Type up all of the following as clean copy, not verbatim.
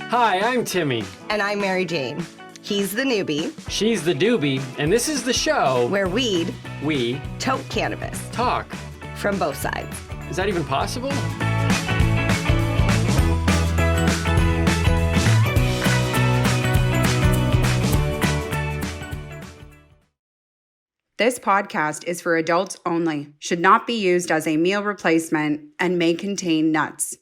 Hi, I'm Timmy. And I'm Marijane. He's the newbie. She's the doobie, and this is the show where we tote cannabis. Talk. From both sides. Is that even possible? This podcast is for adults only, should not be used as a meal replacement, and may contain nuts.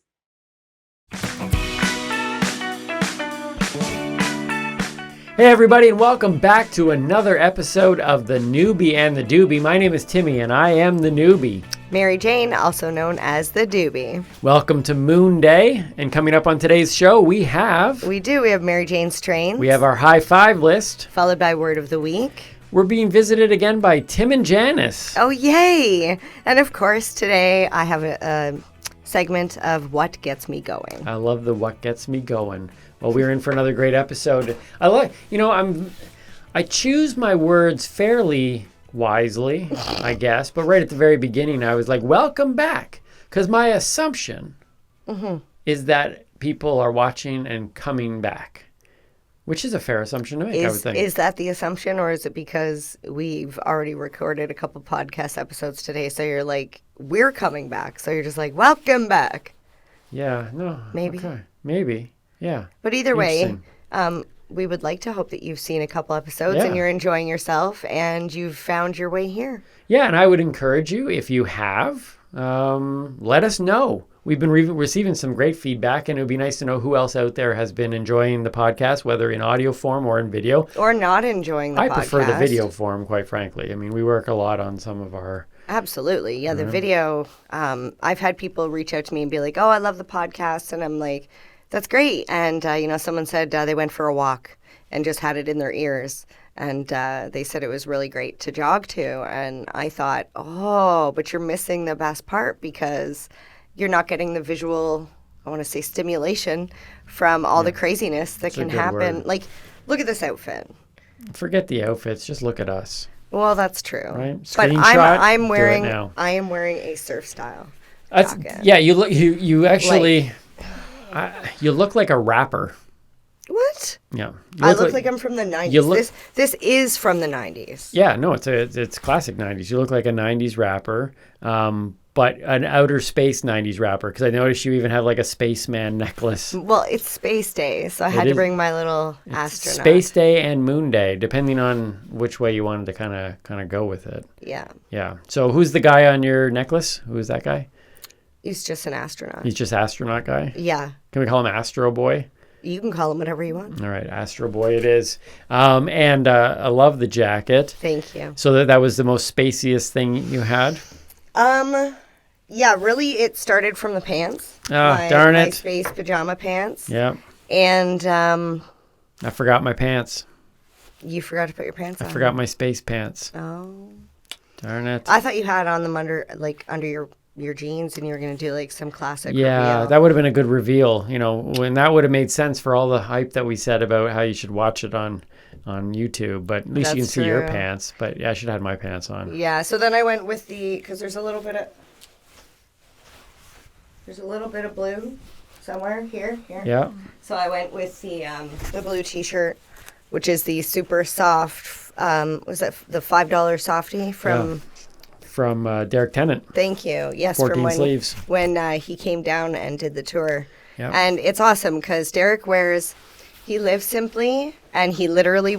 Hey everybody, and welcome back to another episode of the Noobie and the Doobie. My name is Timmy, and I am the newbie. Marijane, also known as the doobie. Welcome to Moon Day, and coming up on today's show, we have Marijane's Trains. We have our high five list. Followed by Word of the Week. We're being visited again by Tim and Janice. Oh, yay! And of course, today I have a segment of What Gets Me Going. I love the What Gets Me Going. Well, we're in for another great episode. I choose my words fairly wisely, I guess. But right at the very beginning, I was like, welcome back. Because my assumption is that people are watching and coming back. Which is a fair assumption to make, I would think. Is that the assumption, or is it because we've already recorded a couple podcast episodes today, so you're like, we're coming back, so you're just like, welcome back? Yeah, no. Maybe. Okay. Maybe, yeah. But either way, we would like to hope that you've seen a couple episodes and you're enjoying yourself and you've found your way here. Yeah, and I would encourage you, if you have, let us know. We've been receiving some great feedback, and it would be nice to know who else out there has been enjoying the podcast, whether in audio form or in video. Or not enjoying the podcast. I prefer the video form, quite frankly. I mean, we work a lot on some of our... Absolutely. Yeah, the video, I've had people reach out to me and be like, oh, I love the podcast. And I'm like, that's great. And, someone said they went for a walk and just had it in their ears. And they said it was really great to jog to. And I thought, oh, but you're missing the best part because... you're not getting the visual, I want to say, stimulation from all the craziness that can happen. Word. Like, look at this outfit. Forget the outfits. Just look at us. Well, that's true. Right? But Screenshot, I'm wearing do it now. I am wearing a surf style jacket. Yeah, you actually you look like a rapper. What? Yeah. I look like I'm from the 90s. This is from the 90s. Yeah, no, it's classic 90s. You look like a 90s rapper. But an outer space 90s rapper, because I noticed you even have like a spaceman necklace. Well, it's Space Day, so I had to bring my little astronaut. Space Day and Moon Day, depending on which way you wanted to kind of go with it. Yeah. Yeah. So who's the guy on your necklace? Who is that guy? He's just an astronaut. He's just astronaut guy? Yeah. Can we call him Astro Boy? You can call him whatever you want. All right, Astro Boy it is. And I love the jacket. Thank you. So that was the most spaciest thing you had? Yeah, really, it started from the pants. Oh, darn it. My space pajama pants. Yeah. And I forgot my pants. You forgot to put your pants on. I forgot my space pants. Oh. Darn it. I thought you had on them under your jeans, and you were going to do like some classic reveal. That would have been a good reveal, when that would have made sense for all the hype that we said about how you should watch it on YouTube, but at least you can see your pants. But yeah, I should have had my pants on. Yeah, so then I went with because there's a little bit of blue somewhere here. Yeah. So I went with the blue T-shirt, which is the super soft. Was that the $5 softie from? Yeah. From Derek Tennant. Thank you. Yes, 14 sleeves. When he came down and did the tour. Yep. And it's awesome because Derek he lives simply, and he literally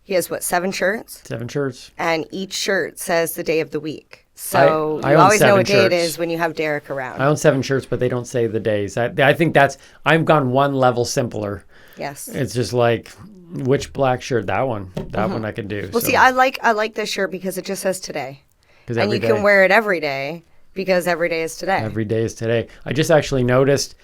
he has 7 shirts? 7 shirts. And each shirt says the day of the week. So I you always know what shirts. day it is when you have Derek around. I own 7 shirts, but they don't say the days. I think I've gone one level simpler. Yes. It's just like, which black shirt? That one. That one I can do. Well, see, I like this shirt because it just says today. And you day. can wear it every day because every day is today. Every day is today. I just actually noticed,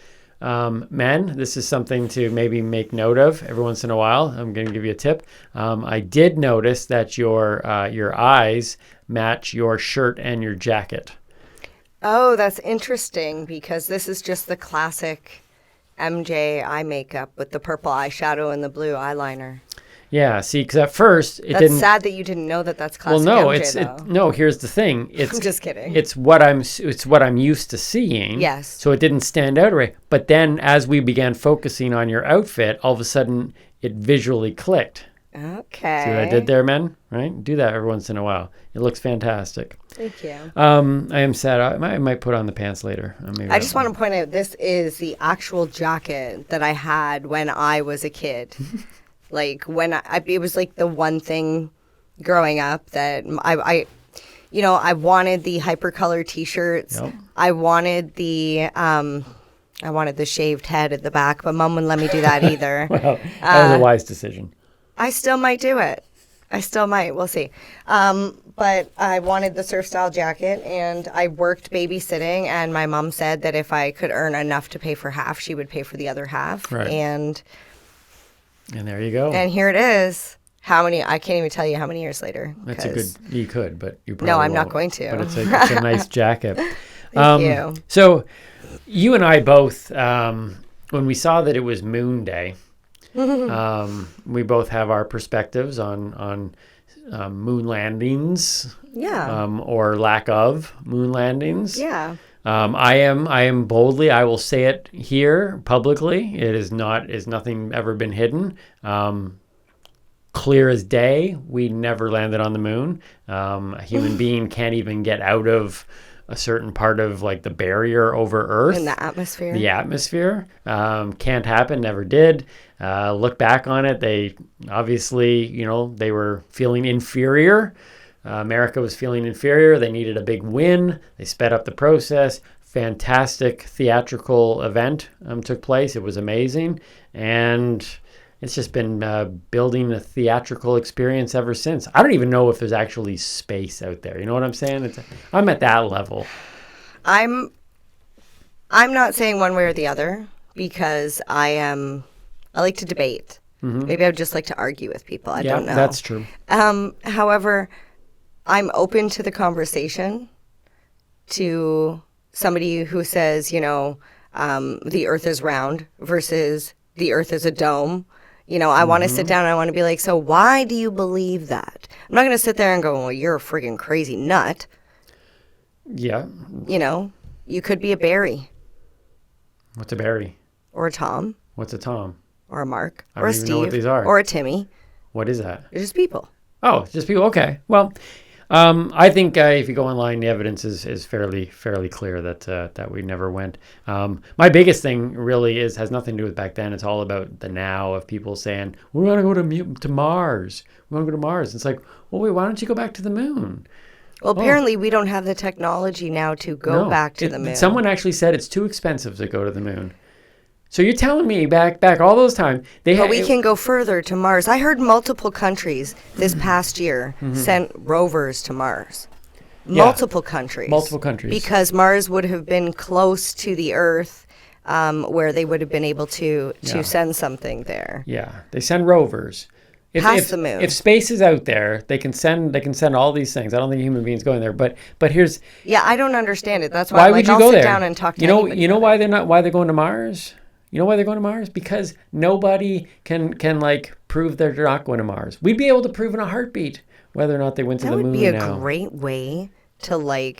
men, this is something to maybe make note of every once in a while. I'm going to give you a tip. I did notice that your eyes match your shirt and your jacket. Oh, that's interesting because this is just the classic MJ eye makeup with the purple eyeshadow and the blue eyeliner. Yeah, see, because at first it That's didn't. sad that you didn't know that that's Well, classic no, MJ, though. no. Here's the thing. It's I'm just kidding. It's what I'm used to seeing. Yes. So it didn't stand out right. But then as we began focusing on your outfit, all of a sudden it visually clicked. Okay. See what I did there, men? Right? Do that every once in a while. It looks fantastic. Thank you. I am sad. I might put on the pants later. I just want to point out this is the actual jacket that I had when I was a kid. Like when it was like the one thing growing up that I wanted the hypercolor T-shirts. Yep. I wanted the shaved head at the back, but Mom wouldn't let me do that either. Well, that was a wise decision. I still might do it. I still might. We'll see. But I wanted the surf style jacket, and I worked babysitting, and my mom said that if I could earn enough to pay for half, she would pay for the other half. Right. And there you go. And here it is. I can't even tell you how many years later. That's a good, you could, but you probably No, I'm not won't. going to. But it's a nice jacket. Thank you. So you and I both, when we saw that it was Moon Day, we both have our perspectives on moon landings. Yeah. Or lack of moon landings. Yeah. I am boldly, I will say it here publicly. It is nothing ever been hidden. Clear as day, we never landed on the moon. A human being can't even get out of a certain part of like the barrier over Earth. In the atmosphere. The atmosphere. Can't happen, never did. Look back on it, they obviously, they were feeling inferior. America was feeling inferior. They needed a big win. They sped up the process. Fantastic theatrical event took place. It was amazing. And it's just been building a theatrical experience ever since. I don't even know if there's actually space out there. You know what I'm saying? I'm at that level. I'm not saying one way or the other because I like to debate. Mm-hmm. Maybe I would just like to argue with people. I don't know. That's true. However, I'm open to the conversation to somebody who says, the earth is round versus the earth is a dome. I want to sit down and I want to be like, so why do you believe that? I'm not going to sit there and go, well, you're a friggin' crazy nut. Yeah. You could be a Barry. What's a Barry? Or a Tom. What's a Tom? Or a Mark. I Or a don't even know what Steve. these are. Or a Timmy. What is that? They're just people. Oh, it's just people. Okay. Well, I think if you go online, the evidence is fairly clear that we never went. My biggest thing really has nothing to do with back then. It's all about the now of people saying, we want to go to Mars. We want to go to Mars. It's like, well, wait, why don't you go back to the moon? Well, apparently we don't have the technology now to go back to the moon. Someone actually said it's too expensive to go to the moon. So you're telling me back all those times but we can go further to Mars. I heard multiple countries this past year sent rovers to Mars. Multiple countries. Because Mars would have been close to the Earth, where they would have been able to send something there. Yeah, they send rovers. Past the moon. If space is out there, they can send all these things. I don't think human beings going there, but here's. Yeah, I don't understand it. That's why would you I'll go sit there? Down and talk to anybody. You know why they're going to Mars? You know why they're going to Mars? Because nobody can prove they're not going to Mars. We'd be able to prove in a heartbeat whether or not they went to the moon now. That would be a great way to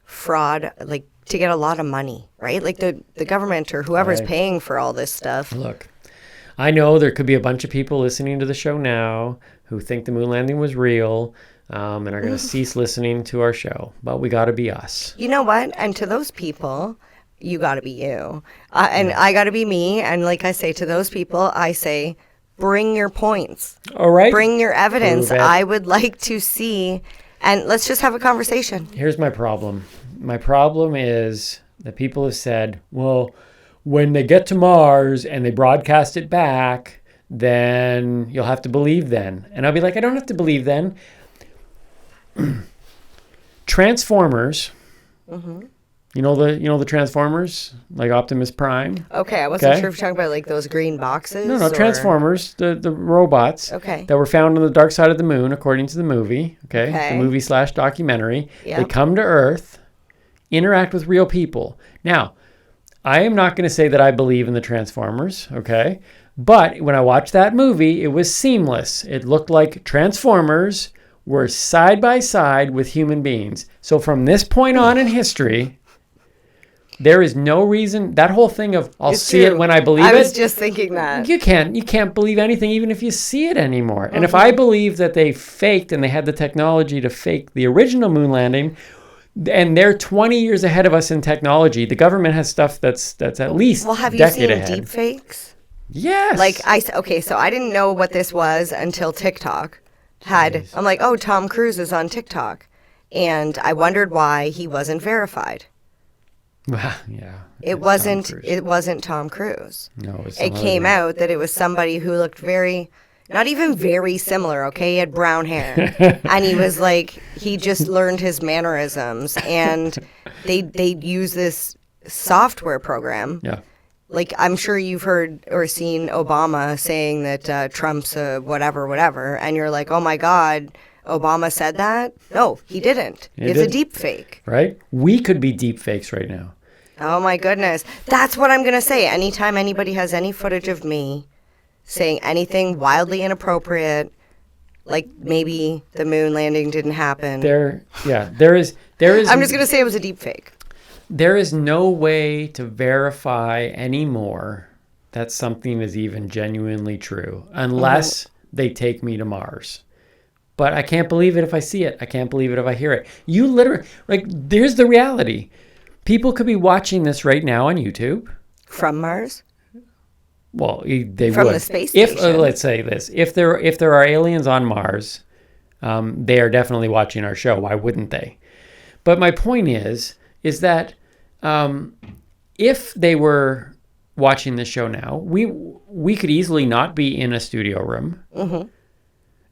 fraud, to get a lot of money, right? Like the government or whoever's paying for all this stuff. Look, I know there could be a bunch of people listening to the show now who think the moon landing was real and are going to cease listening to our show. But we got to be us. You know what? And to those people, you got to be you. And I got to be me. And like I say to those people, I say, bring your points. All right. Bring your evidence. I would like to see, and let's just have a conversation. Here's my problem. My problem is that people have said, well, when they get to Mars and they broadcast it back, then you'll have to believe then. And I'll be like, I don't have to believe then. Transformers. Mm-hmm. You know the Transformers, like Optimus Prime? Okay, I wasn't sure if you're talking about those green boxes. No, Transformers, the robots that were found on the dark side of the moon, according to the movie, the movie/documentary. Yep. They come to Earth, interact with real people. Now, I am not going to say that I believe in the Transformers, okay? But when I watched that movie, it was seamless. It looked like Transformers were side by side with human beings. So from this point on in history, there is no reason. That whole thing of I'll see it when I believe it. I was just thinking that. You can't believe anything even if you see it anymore. And if I believe that they faked and they had the technology to fake the original moon landing, and they're 20 years ahead of us in technology, the government has stuff that's at least Well, have a you decade seen ahead. deep fakes? Yes. So I didn't know what this was until TikTok I'm like, oh, Tom Cruise is on TikTok. And I wondered why he wasn't verified. Yeah. It wasn't Tom Cruise. No, It came out that it was somebody who looked not even very similar, okay? He had brown hair. And he was like, he just learned his mannerisms. And they use this software program. Yeah. Like, I'm sure you've heard or seen Obama saying that Trump's a whatever, and you're like, oh my God, Obama said that? No, he didn't. It's a deep fake. Right? We could be deep fakes right now. Oh my goodness. That's what I'm going to say. Anytime anybody has any footage of me saying anything wildly inappropriate, like maybe the moon landing didn't happen. There is. I'm just going to say it was a deep fake. There is no way to verify anymore that something is even genuinely true unless they take me to Mars. But I can't believe it if I see it. I can't believe it if I hear it. You literally, there's the reality. People could be watching this right now on YouTube. From Mars? Well, they From would. the space station. Let's say this. If there are aliens on Mars, they are definitely watching our show. Why wouldn't they? But my point is that if they were watching this show now, we could easily not be in a studio room. Mm-hmm.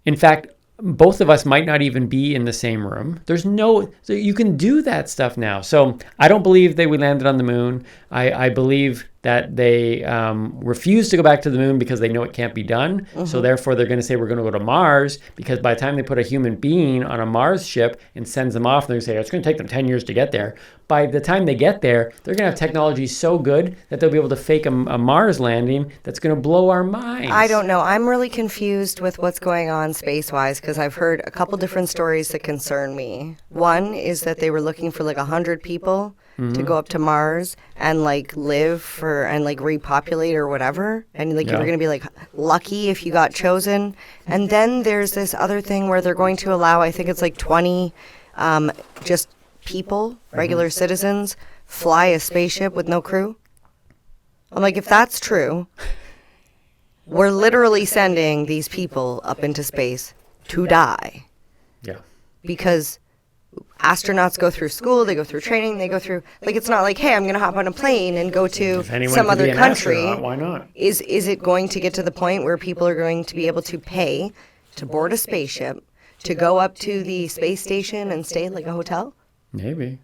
In fact, both of us might not even be in the same room. So you can do that stuff now. So I don't believe we landed on the moon. I believe that they refuse to go back to the moon because they know it can't be done. Mm-hmm. So therefore, they're going to say we're going to go to Mars, because by the time they put a human being on a Mars ship and sends them off, they're going to say it's going to take them 10 years to get there. By the time they get there, they're going to have technology so good that they'll be able to fake a Mars landing that's going to blow our minds. I don't know. I'm really confused with what's going on space-wise, because I've heard a couple different stories that concern me. One is that they were looking for 100 people to go up to Mars and live and repopulate or whatever, and you were going to be lucky if you got chosen. And then there's this other thing where they're going to allow, I think it's 20 just people, regular citizens, fly a spaceship with no crew. I'm like, if that's true, we're literally sending these people up into space to die. Yeah. Because astronauts go through school, they go through training, they go through, it's not hey, I'm going to hop on a plane and go to some other country. Why not? Is it going to get to the point where people are going to be able to pay to board a spaceship, to go up to the space station and stay like a hotel? Maybe.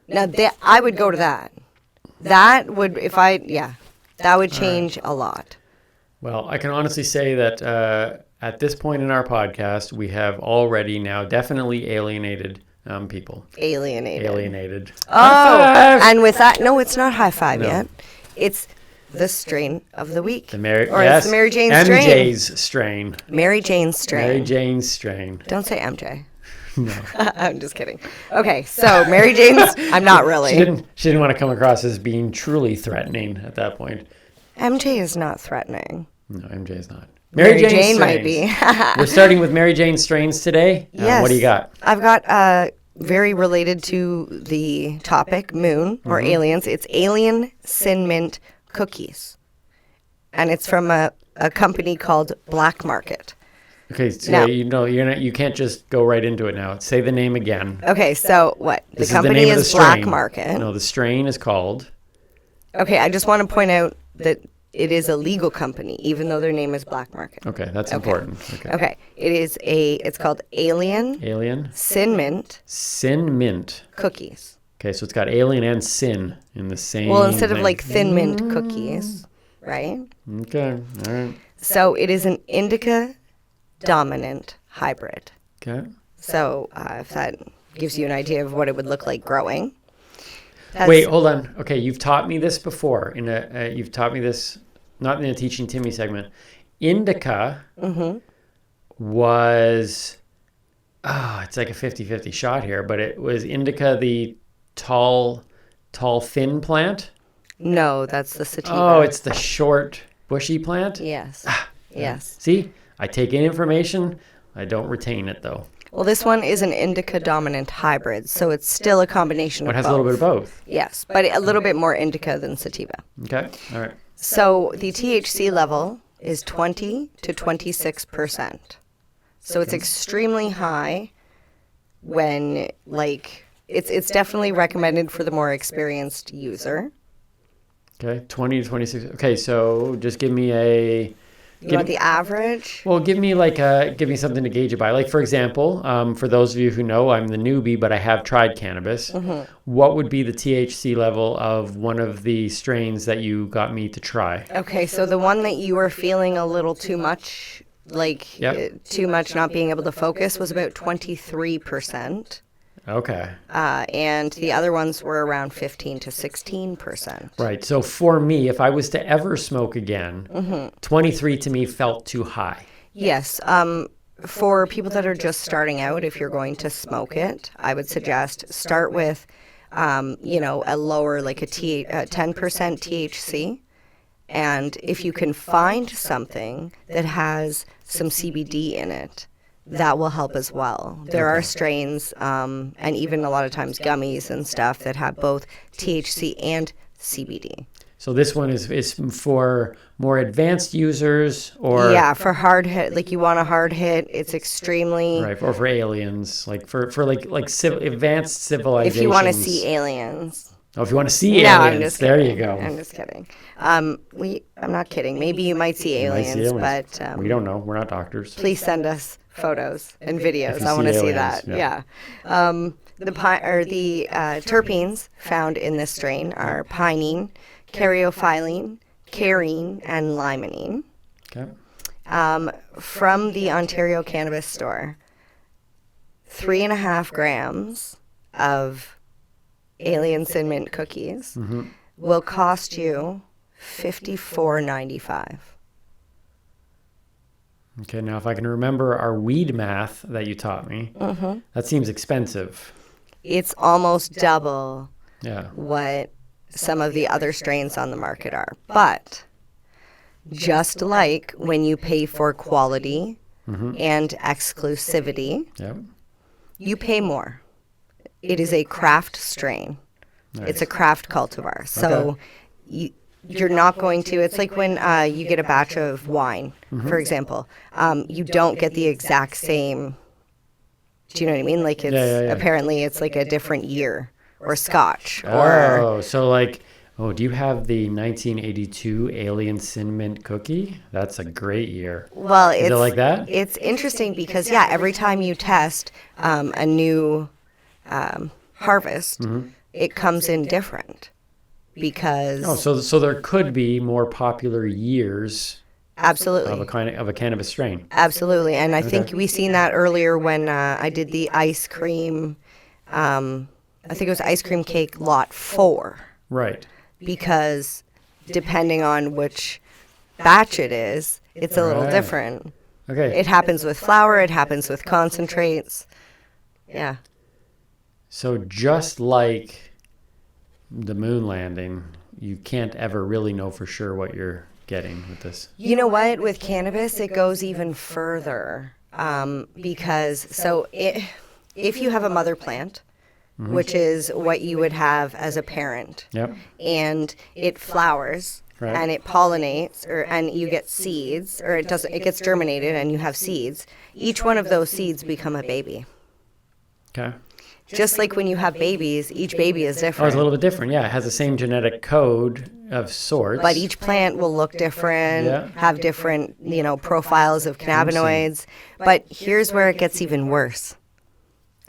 Now, I would go to that. That would, that would change a lot. Well, I can honestly say that at this point in our podcast, we have already now definitely alienated people. Alienated. Oh, and with that, no, it's not high five yet. It's the strain of the week. It's the Mary Jane strain. MJ's strain. Mary Jane's strain. Mary Jane's strain. Don't say MJ. No. I'm just kidding. Okay, so Mary Jane's, I'm not really. She didn't want to come across as being truly threatening at that point. MJ is not threatening. No, MJ is not. Mary Jane might be. We're starting with Mary Jane strains today. Yes. What do you got? I've got very related to the topic, moon or aliens. It's alien Sinmint cookies. And it's from a company called Black Market. Okay, so you can't just go right into it now. Say the name again. Okay, so what? This the company is Black Market. No, the strain is called. Okay, I just want to point out that it is a legal company, even though their name is Black Market. Okay, that's important. Okay, it's called Alien Sinmint cookies. Okay, so it's got alien and sin in the same. Well, instead of Thin Mint cookies, right? Okay, all right. So it is an indica dominant hybrid. Okay. So if that gives you an idea of what it would look like growing. Wait, hold on. Okay, you've taught me this before. You've taught me this not in the Teaching Timmy segment. Indica was, it's like a 50-50 shot here, but it was indica the tall, thin plant? No, that's the sativa. Oh, it's the short, bushy plant? Yes. Yes. See, I take in information. I don't retain it, though. Well, this one is an indica-dominant hybrid, so it's still a combination of both. It has a little bit of both. Yes, but a little bit more indica than sativa. Okay, all right. So the THC level is 20 to 26%. So it's extremely high when, like, it's definitely recommended for the more experienced user. Okay, 20 to 26. Okay, so just give me a... You want the average? Well, give me something to gauge it by. Like, for example, for those of you who know, I'm the newbie, but I have tried cannabis. What would be the THC level of one of the strains that you got me to try? Okay, so the one that you were feeling a little too much, too much not being able to focus, was about 23%. Okay. And the other ones were around 15 to 16%. Right. So for me, if I was to ever smoke again, 23 to me felt too high. Yes. For people that are just starting out, if you're going to smoke it, I would suggest start with, a lower, like a 10% THC. And if you can find something that has some CBD in it, that will help as well. There are strains, and even a lot of times gummies and stuff that have both THC and CBD. So this one is for more advanced users, or for hard hit. Like you want a hard hit, it's extremely right, or for aliens, like for advanced civilizations. If you want to see aliens. Oh, if you want to see aliens, I'm just there kidding. you go. I'm just kidding. I'm not kidding. Maybe you might see aliens, but we don't know. We're not doctors. Please send us photos and videos. I want to see that. Yeah. The terpenes found in this strain are pinene, caryophyllene, carine, and limonene. Okay. From the Ontario Cannabis Store, 3.5 grams of Alien Sinmint cookies will cost you $54.95. Okay, now if I can remember our weed math that you taught me, that seems expensive. It's almost double Yeah. what some of the other strains on the market are. But just like when you pay for quality and exclusivity, you pay more. It is a craft strain. Nice. It's a craft cultivar. So you're not going to, it's like when you get a batch of wine, for example. You don't get the exact same, do you know what I mean? Like it's apparently it's like a different year or scotch. Do you have the 1982 Alien Sinmint cookie? That's a great year. Well, is it like that? It's interesting because, every time you test a new harvest, it comes in different because... so there could be more popular years... Absolutely. Of a cannabis strain. Absolutely. And I think we seen that earlier when I did the ice cream, I think it was ice cream cake lot 4. Right. Because depending on which batch it is, it's a little different. Okay. It happens with flour, it happens with concentrates. Yeah. So just like the moon landing, you can't ever really know for sure what you're getting with this. You know what? With cannabis, it goes even further because if you have a mother plant, which is what you would have as a parent, and it flowers and it pollinates, and you get seeds, or it gets germinated and you have seeds. Each one of those seeds become a baby. Okay. Just like when you have babies, each baby is different. Oh, it's a little bit different. Yeah, it has the same genetic code of sorts. But each plant will look different, have different, profiles of cannabinoids. But here's where it gets even worse.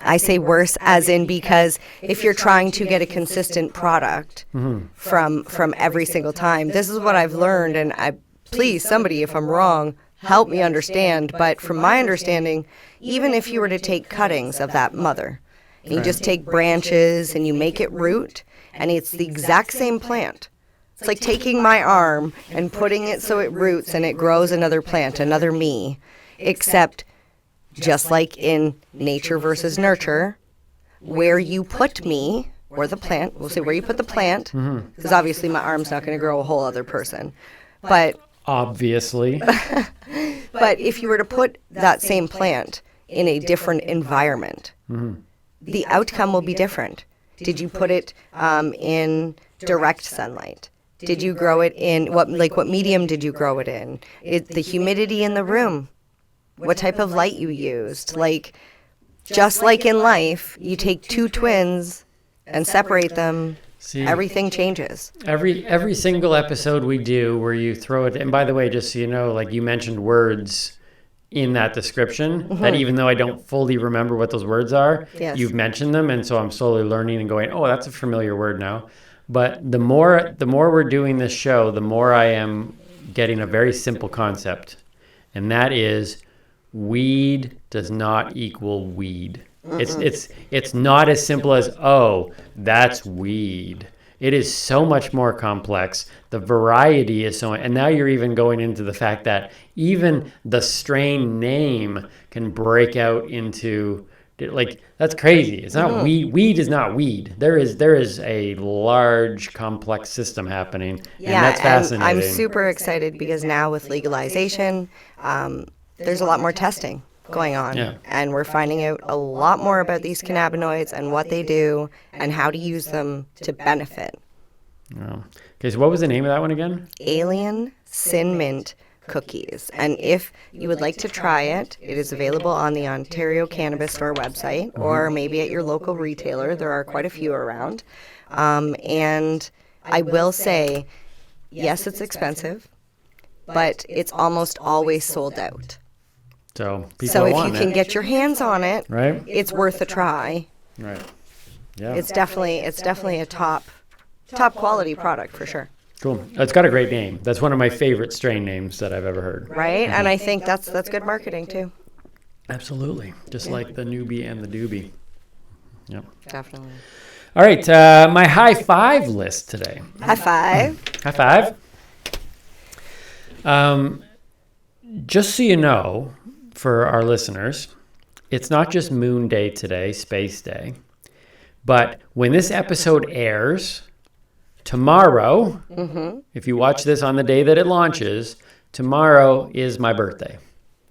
I say worse as in because if you're trying to get a consistent product from every single time, this is what I've learned, and please, somebody, if I'm wrong, help me understand. But from my understanding, even if you were to take cuttings of that mother, and you just take branches and you make it root, and it's the exact same plant, It's like taking my arm and putting it so it roots and it grows another plant, another me. Except, just like in nature versus nurture, where you put me, or the plant, we'll say where you put the plant, because obviously my arm's not going to grow a whole other person. But obviously. But if you were to put that same plant in a different environment, the outcome will be different. Did you put it in direct sunlight? Did you grow it in what medium did you grow it in? The humidity in the room, what type of light you used. Like, just like in life, you take two twins and separate them. See, everything changes. Every single episode we do where you throw it, and by the way, just so you know, like you mentioned words in that description that even though I don't fully remember what those words are, you've mentioned them, and so I'm slowly learning and going, oh, that's a familiar word now. But the more we're doing this show, the more I am getting a very simple concept, and that is weed does not equal weed. It's not as simple as, oh, that's weed. It is so much more complex. The variety is so, and now you're even going into the fact that even the strain name can break out into, like, that's crazy. It's not weed. Weed is not weed. There is a large, complex system happening, and that's fascinating. I'm super excited because now with legalization, there's a lot more testing going on, and we're finding out a lot more about these cannabinoids and what they do and how to use them to benefit. Oh. Okay, so what was the name of that one again? Alien Sinmint cookies. And if you would like to try it, it is available on the Ontario Cannabis Store website or maybe at your local retailer. There are quite a few around. And I will say, yes, it's expensive, but it's almost always sold out. So if you can get your hands on it, right, it's worth a try. Right. Yeah. It's definitely a top quality product for sure. Cool. It's got a great name. That's one of my favorite strain names that I've ever heard. Right? And I think that's good marketing too. Absolutely. Just like the Noobie and the Doobie. Yep. Definitely. All right. My high five list today. High five. High five. Just so you know, for our listeners, it's not just Moon Day today, Space Day, but when this episode airs, tomorrow, if you watch this on the day that it launches, tomorrow is my birthday.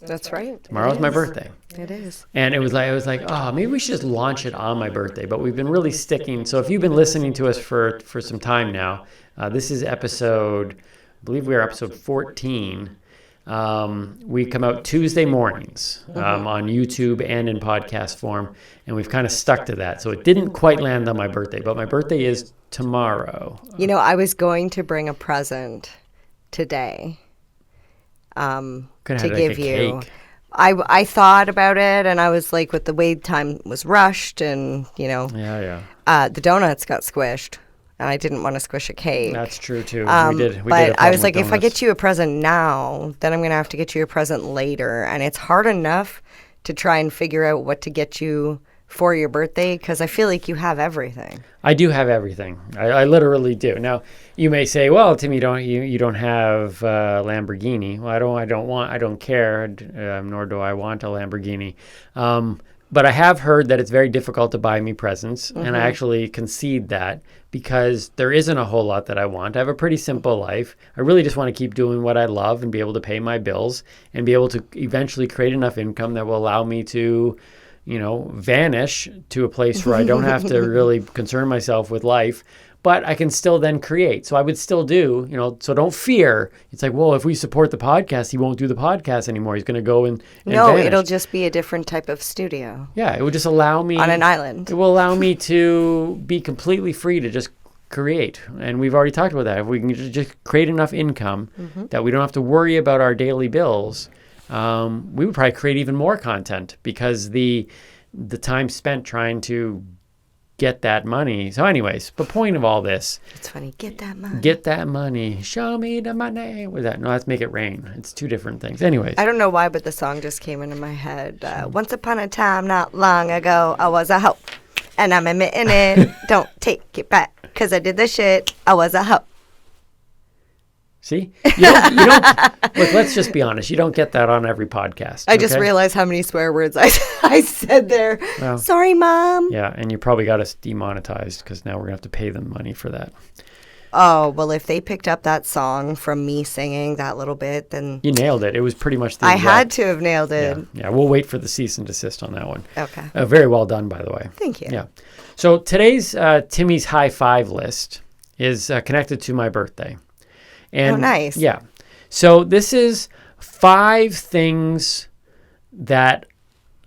That's right. Tomorrow's my birthday. It is. And I was like, oh, maybe we should just launch it on my birthday. But we've been really sticking. So if you've been listening to us for some time now, this is episode, I believe we are episode 14. We come out Tuesday mornings on YouTube and in podcast form, and we've kind of stuck to that. So it didn't quite land on my birthday, but my birthday is tomorrow. You know, I was going to bring a present today to give you. Cake. I thought about it, and I was like, with the way time was rushed, and the donuts got squished. And I didn't want to squish a cake. That's true, too. But I was like, if I get you a present now, then I'm going to have to get you a present later. And it's hard enough to try and figure out what to get you for your birthday because I feel like you have everything. I do have everything. I literally do. Now, you may say, well, Timmy, you don't have a Lamborghini. Well, I don't care, nor do I want a Lamborghini. But I have heard that it's very difficult to buy me presents, and I actually concede that because there isn't a whole lot that I want. I have a pretty simple life. I really just want to keep doing what I love and be able to pay my bills and be able to eventually create enough income that will allow me to, vanish to a place where I don't have to really concern myself with life. But I can still then create. So I would still do, so don't fear. It's like, well, if we support the podcast, he won't do the podcast anymore. He's going to go and No, vanish. It'll just be a different type of studio. Yeah, it would just allow me... on an island. It will allow me to be completely free to just create. And we've already talked about that. If we can just create enough income that we don't have to worry about our daily bills, we would probably create even more content because the time spent trying to get that money. So anyways, the point of all this. It's funny. Get that money. Get that money. Show me the money. What is that? No, that's Make It Rain. It's two different things. Anyways. I don't know why, but the song just came into my head. Once upon a time, not long ago, I was a hoe. And I'm admitting it. Don't take it back. Because I did the shit. I was a hoe. See? You don't look, let's just be honest. You don't get that on every podcast. I just realized how many swear words I said there. Well, sorry, Mom. Yeah, and you probably got us demonetized because now we're going to have to pay them money for that. Oh, well, if they picked up that song from me singing that little bit, then... You nailed it. It was pretty much the I had to have nailed it. Yeah, we'll wait for the cease and desist on that one. Okay. Very well done, by the way. Thank you. Yeah. So today's Timmy's High Five list is connected to my birthday. And, nice. Yeah. So this is 5 things that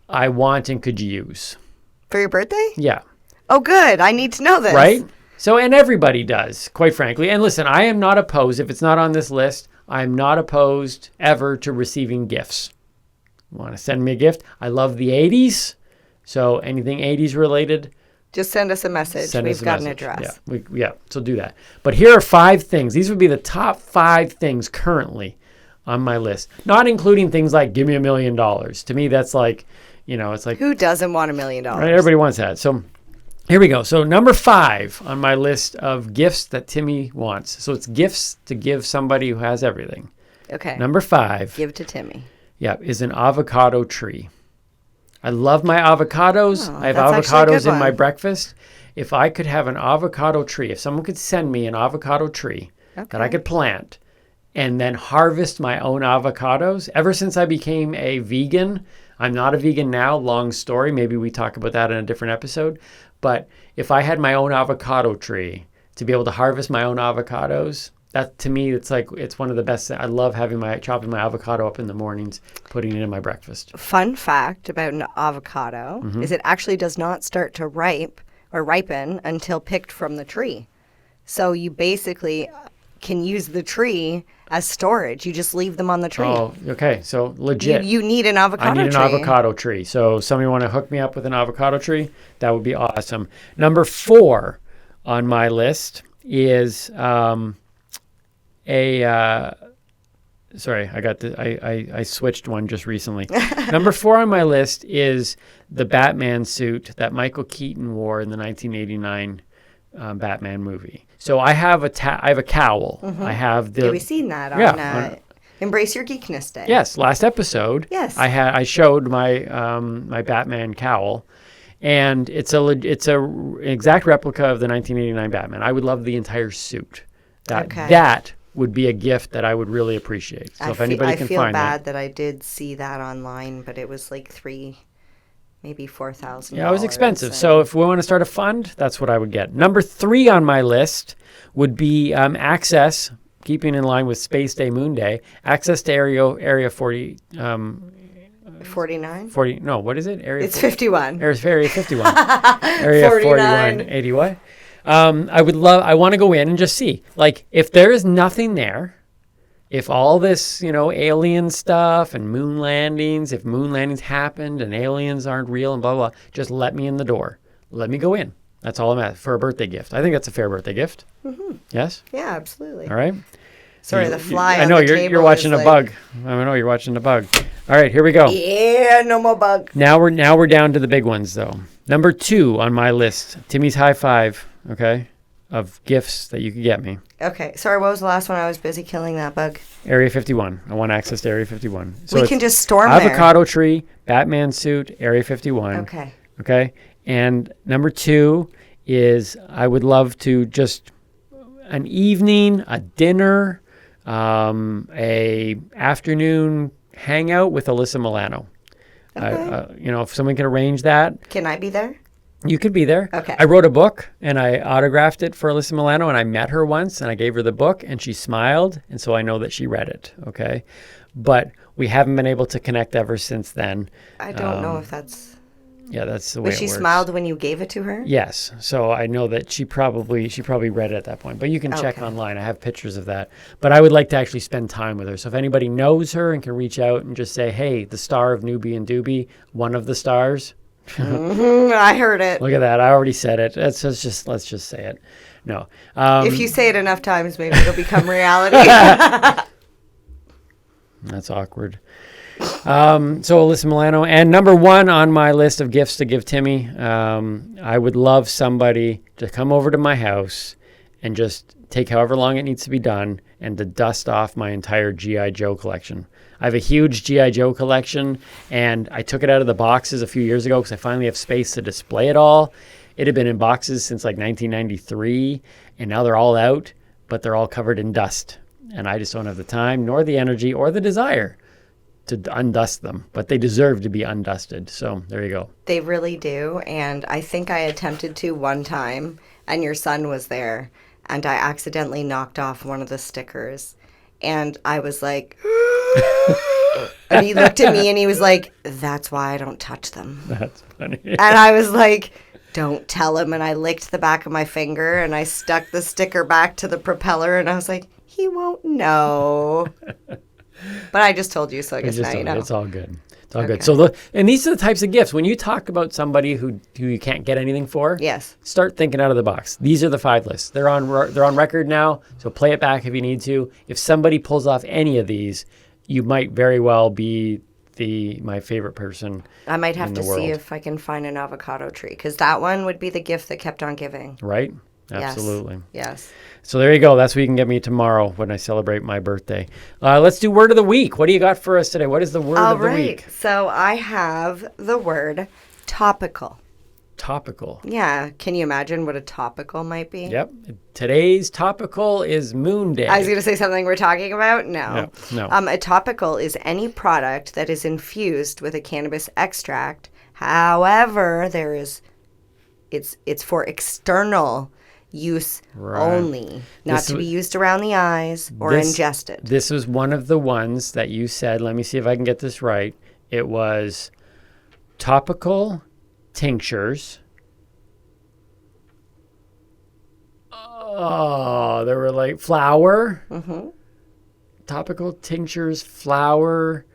I want and could use. For your birthday? Yeah. Oh, good. I need to know this. Right? So, and everybody does, quite frankly. And listen, I am not opposed, if it's not on this list, I'm not opposed ever to receiving gifts. Want to send me a gift? I love the 80s. So anything 80s related, just send us a message. We've got an address. Yeah, so do that. But here are 5 things. These would be the top 5 things currently on my list. Not including things like, give me $1 million. To me, that's like, it's like... Who doesn't want $1 million? Right, everybody wants that. So... Here we go. So number 5 on my list of gifts that Timmy wants. So it's gifts to give somebody who has everything. Okay. Number 5. Give to Timmy. Yeah, is an avocado tree. I love my avocados. I have avocados in my breakfast. If I could have an avocado tree, if someone could send me an avocado tree that I could plant and then harvest my own avocados. Ever since I became a vegan, I'm not a vegan now, long story. Maybe we talk about that in a different episode. But if I had my own avocado tree to be able to harvest my own avocados, that to me, it's one of the best. I love chopping my avocado up in the mornings, putting it in my breakfast. Fun fact about an avocado is it actually does not start to ripen until picked from the tree. So you basically can use the tree as storage. You just leave them on the tree. Oh, okay. So legit. You need an avocado tree. I need an avocado tree. So somebody want to hook me up with an avocado tree? That would be awesome. Number 4 on my list is sorry, I switched one just recently. Number 4 on my list is the Batman suit that Michael Keaton wore in the 1989 Batman movie. So I have a cowl. I have the... Yeah, we've seen that on Embrace Your Geekness Day. Yes, last episode. Yes. I showed my my Batman cowl, and it's a exact replica of the 1989 Batman. I would love the entire suit. That would be a gift that I would really appreciate. So if anybody can find that. I feel bad that I did see that online, but it was like maybe $4,000. Yeah, it was expensive. So if we want to start a fund, that's what I would get. Number 3 on my list would be access, keeping in line with Space Day, Moon Day, access to Area 40. 49? 40. No, what is it? It's 51. Area 51. Area 41. 80 what? I want to go in and just see. Like, if there is nothing there, if all this, alien stuff and moon landings, if moon landings happened and aliens aren't real and blah, blah, just let me in the door. Let me go in. That's all I'm at for a birthday gift. I think that's a fair birthday gift. Mm-hmm. Yes? Yeah, absolutely. All right. Sorry, the fly I know you're watching a bug. I know you're watching a bug. All right, here we go. Yeah, no more bug. Now we're down to the big ones, though. Number 2 on my list, Timmy's High Five, okay, of gifts that you could get me. Okay. Sorry, what was the last one? I was busy killing that bug. Area 51. I want access to Area 51. So we can just storm there. Avocado tree, Batman suit, Area 51. Okay. Okay. And number 2 is I would love to just an evening, a dinner, a afternoon hangout with Alyssa Milano. Okay. If someone can arrange that. Can I be there? You could be there. Okay. I wrote a book and I autographed it for Alyssa Milano, and I met her once and I gave her the book and she smiled, and so I know that she read it. Okay. But we haven't been able to connect ever since then. I don't know if that's... Yeah, that's the way it works. But she smiled when you gave it to her? Yes. So I know that she probably read it at that point. But you can check online. I have pictures of that. But I would like to actually spend time with her. So if anybody knows her and can reach out and just say, hey, the star of Noobie the Doobie, one of the stars... I heard it. Look at that. I already said it. Let's just say it. No. If you say it enough times, maybe it'll become reality. That's awkward. So Alyssa Milano. And number 1 on my list of gifts to give Timmy, I would love somebody to come over to my house and just take however long it needs to be done, and to dust off my entire G.I. Joe collection. I have a huge G.I. Joe collection, and I took it out of the boxes a few years ago because I finally have space to display it all. It had been in boxes since like 1993, and now they're all out, but they're all covered in dust. And I just don't have the time, nor the energy, or the desire to undust them. But they deserve to be undusted. So there you go. They really do. And I think I attempted to one time, and your son was there, and I accidentally knocked off one of the stickers. And I was like, and he looked at me and he was like, that's why I don't touch them. That's funny. And I was like, don't tell him. And I licked the back of my finger and I stuck the sticker back to the propeller and I was like, he won't know. But I just told you, so I guess now you know. It's all good. It's all good. So and these are the types of gifts. When you talk about somebody who you can't get anything for, yes, start thinking out of the box. These are the 5 lists. They're on record now, so play it back if you need to. If somebody pulls off any of these, you might very well be my favorite person. I might have to see if I can find an avocado tree, because that one would be the gift that kept on giving. Right? Absolutely. Yes. So there you go. That's what you can get me tomorrow when I celebrate my birthday. Let's do word of the week. What do you got for us today? What is the word of the week? So I have the word topical. Topical. Yeah. Can you imagine what a topical might be? Yep. Today's topical is Moon Day. I was going to say something we're talking about. No. A topical is any product that is infused with a cannabis extract. However, it's for external use only, not to be used around the eyes or ingested. This was one of the ones that you said, let me see if I can get this right. It was topical tinctures. Oh, they were like flour. Mm-hmm. Topical tinctures, flour.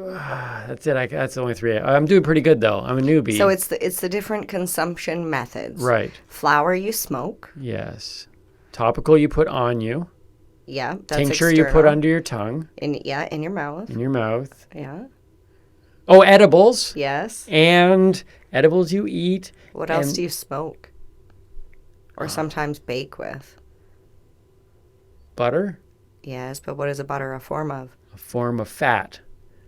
That's it. That's only 3. I'm doing pretty good though. I'm a newbie. So it's the different consumption methods. Right. Flour you smoke. Yes. Topical you put on you. Yeah. That's Tincture external. you put under your tongue. In your mouth. In your mouth. Yeah. Oh, edibles. Yes. And edibles you eat. What else do you smoke? Or sometimes bake with? Butter. Yes, but what is a butter a form of? A form of fat.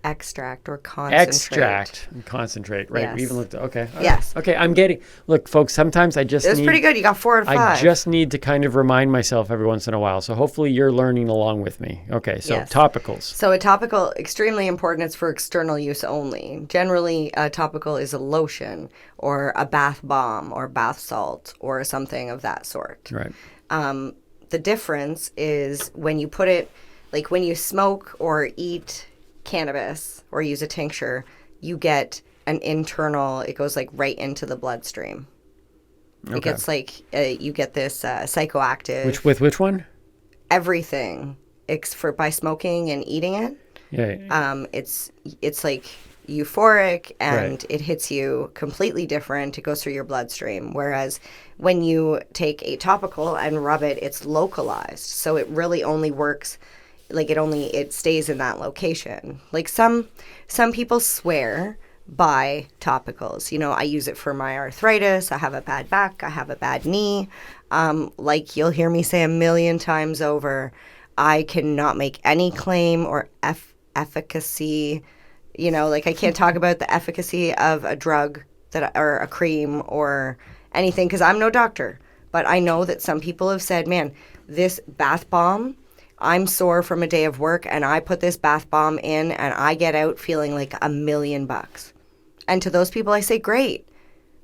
Extract or concentrate. Extract and concentrate, right? Yes. We even looked at, okay. Yes. Okay, I'm getting, look, folks, sometimes I just It was pretty good. You got 4 out of 5. I just need to kind of remind myself every once in a while. So hopefully you're learning along with me. Okay, so topicals. So a topical, extremely important. It's for external use only. Generally, a topical is a lotion or a bath bomb or bath salt or something of that sort. Right. The difference is when you put it, like when you smoke or eat cannabis or use a tincture, you get an internal, it goes like right into the bloodstream. Okay. It gets like, you get this psychoactive. Which one? Everything. By smoking and eating it. Yeah. It's like euphoric and it hits you completely different. It goes through your bloodstream. Whereas when you take a topical and rub it, it's localized. So it really only works, like it stays in that location. Like some people swear by topicals. You know, I use it for my arthritis. I have a bad back. I have a bad knee. Like you'll hear me say a million times over, I cannot make any claim or efficacy. You know, like I can't talk about the efficacy of a drug or a cream or anything because I'm no doctor. But I know that some people have said, man, this bath bomb, I'm sore from a day of work and I put this bath bomb in and I get out feeling like $1 million. And to those people, I say, great.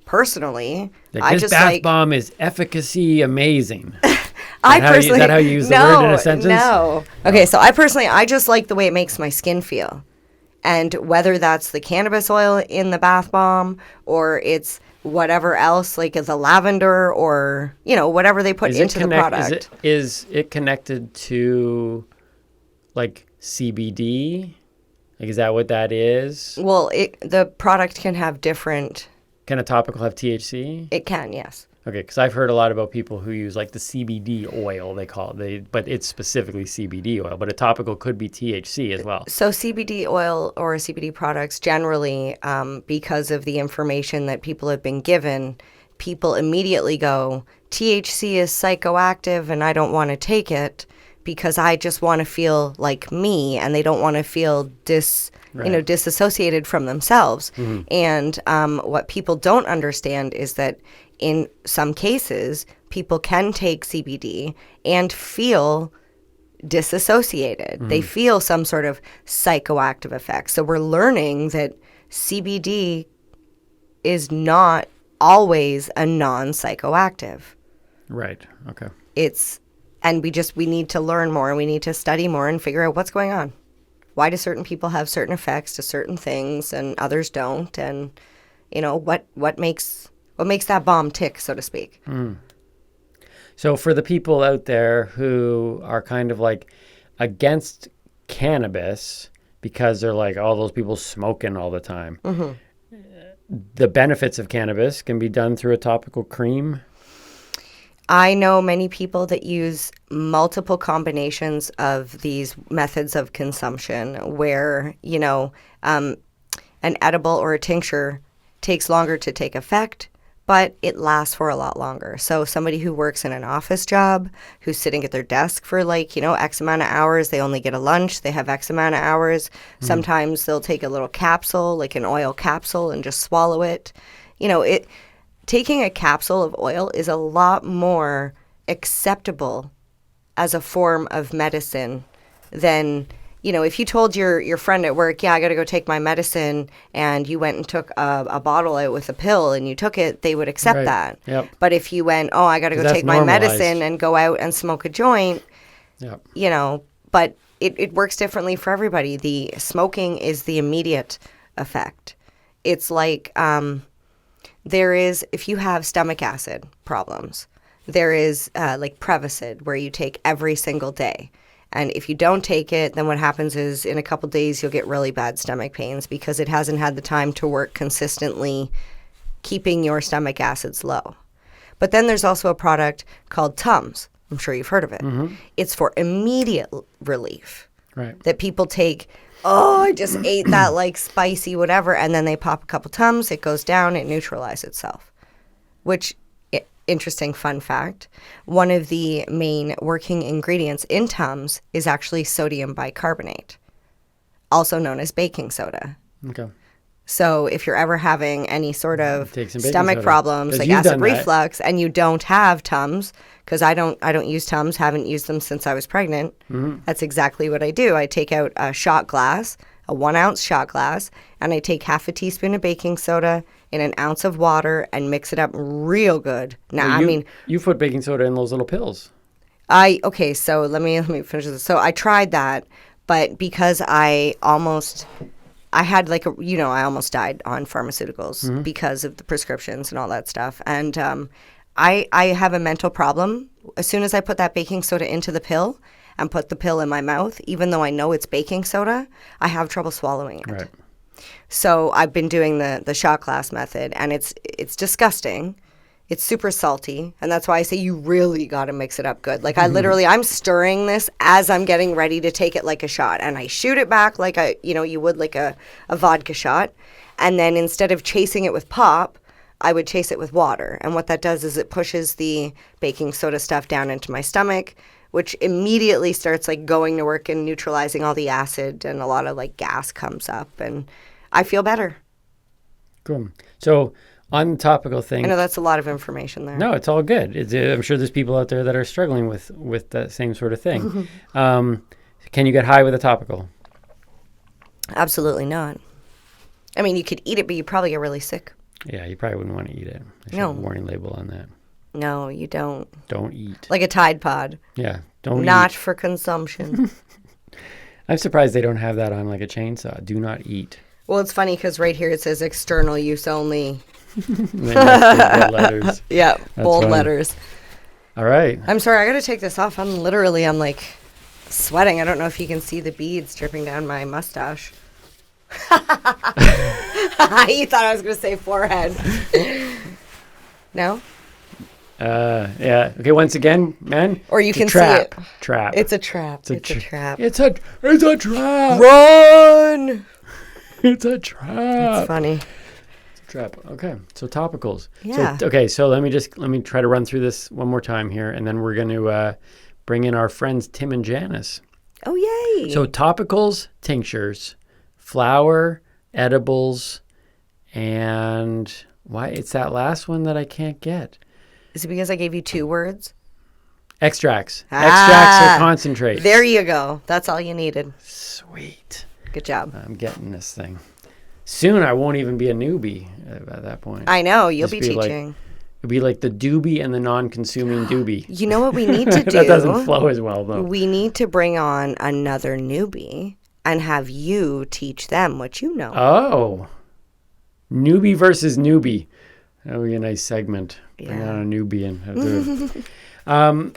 Personally, this bath bomb is efficacy amazing. Is personally, that how you use the word in a sentence? No. Okay, so I just like the way it makes my skin feel. And whether that's the cannabis oil in the bath bomb or it's whatever else, like the lavender or, you know, whatever they put into the product. Is it connected to, like, CBD? Like, is that what that is? Well, the product can have different... Can a topical have THC? It can, yes. Okay, because I've heard a lot about people who use like the CBD oil, they call it, but it's specifically CBD oil, but a topical could be THC as well. So CBD oil or CBD products generally, because of the information that people have been given, people immediately go THC is psychoactive and I don't want to take it because I just want to feel like me, and they don't want to feel disassociated from themselves. And what people don't understand is that in some cases, people can take CBD and feel disassociated. They feel some sort of psychoactive effect. So we're learning that CBD is not always a non-psychoactive. Right. Okay. And we need to learn more, and we need to study more and figure out what's going on. Why do certain people have certain effects to certain things and others don't? And, what makes that bomb tick, so to speak? So for the people out there who are kind of like against cannabis because they're like, all those people smoking all the time, the benefits of cannabis can be done through a topical cream. I know many people that use multiple combinations of these methods of consumption where, an edible or a tincture takes longer to take effect, but it lasts for a lot longer. So somebody who works in an office job, who's sitting at their desk for X amount of hours, they only get a lunch, they have X amount of hours. Sometimes they'll take a little capsule, like an oil capsule, and just swallow it. Taking a capsule of oil is a lot more acceptable as a form of medicine than, if you told your friend at work, I got to go take my medicine, and you went and took a bottle out with a pill and you took it, they would accept that. Yep. But if you went, I got to go take my medicine and go out and smoke a joint, but it works differently for everybody. The smoking is the immediate effect. It's like... if you have stomach acid problems, there is like Prevacid, where you take every single day. And if you don't take it, then what happens is in a couple days you'll get really bad stomach pains because it hasn't had the time to work consistently keeping your stomach acids low. But then there's also a product called Tums. I'm sure you've heard of it. It's for immediate relief. Right. That people take... I just ate that spicy whatever, and then they pop a couple Tums, it goes down, it neutralizes itself. Which, interesting fun fact, one of the main working ingredients in Tums is actually sodium bicarbonate, also known as baking soda. Okay. So if you're ever having any sort of stomach problems, like acid reflux, and you don't have Tums, because I don't use Tums, haven't used them since I was pregnant. That's exactly what I do. I take out a shot glass, a 1 ounce shot glass, and I take half a teaspoon of baking soda in an ounce of water and mix it up real good. Now, you put baking soda in those little pills. So let me finish this. So I tried that, but because I almost died on pharmaceuticals because of the prescriptions and all that stuff. And I have a mental problem. As soon as I put that baking soda into the pill and put the pill in my mouth, even though I know it's baking soda, I have trouble swallowing it. Right. So I've been doing the shot glass method, and it's disgusting. It's super salty, and that's why I say you really got to mix it up good. Like I'm stirring this as I'm getting ready to take it like a shot, and I shoot it back like you would like a vodka shot, and then instead of chasing it with pop, I would chase it with water. And what that does is it pushes the baking soda stuff down into my stomach, which immediately starts going to work and neutralizing all the acid, and a lot of gas comes up, and I feel better. Cool. So on the topical thing, I know that's a lot of information there. No, it's all good. I'm sure there's people out there that are struggling with that same sort of thing. Can you get high with a topical? Absolutely not. You could eat it, but you probably get really sick. Yeah, you probably wouldn't want to eat it. I should have a warning label on that. No, you don't. Don't eat. Like a Tide Pod. Yeah, don't eat. Not for consumption. I'm surprised they don't have that on like a chainsaw. Do not eat. Well, it's funny because right here it says external use only. Bold letters. Yeah, bold funny. letters. All right. I'm sorry, I got to take this off. I'm sweating. I don't know if you can see the beads dripping down my mustache. You thought I was going to say forehead. No? Yeah. Okay, once again, man. Or you can trap. see it. Trap. It's a trap. It's a trap. It's a trap. Run! It's a trap. It's funny. Okay, so topicals. Yeah. So let me try to run through this one more time here, and then we're going to bring in our friends Tim and Janice. Oh, yay. So topicals, tinctures, flower, edibles, and why it's that last one that I can't get. Is it because I gave you 2 words? Extracts. Extracts or concentrates. There you go. That's all you needed. Sweet. Good job. I'm getting this thing. Soon I won't even be a newbie at that point. I know. You'll be Like, teaching. it'll be like the doobie and the non-consuming doobie. You know what we need to do? That doesn't flow as well, though. We need to bring on another newbie and have you teach them what you know. Oh. Newbie versus newbie. That would be a nice segment. Bring on a newbie and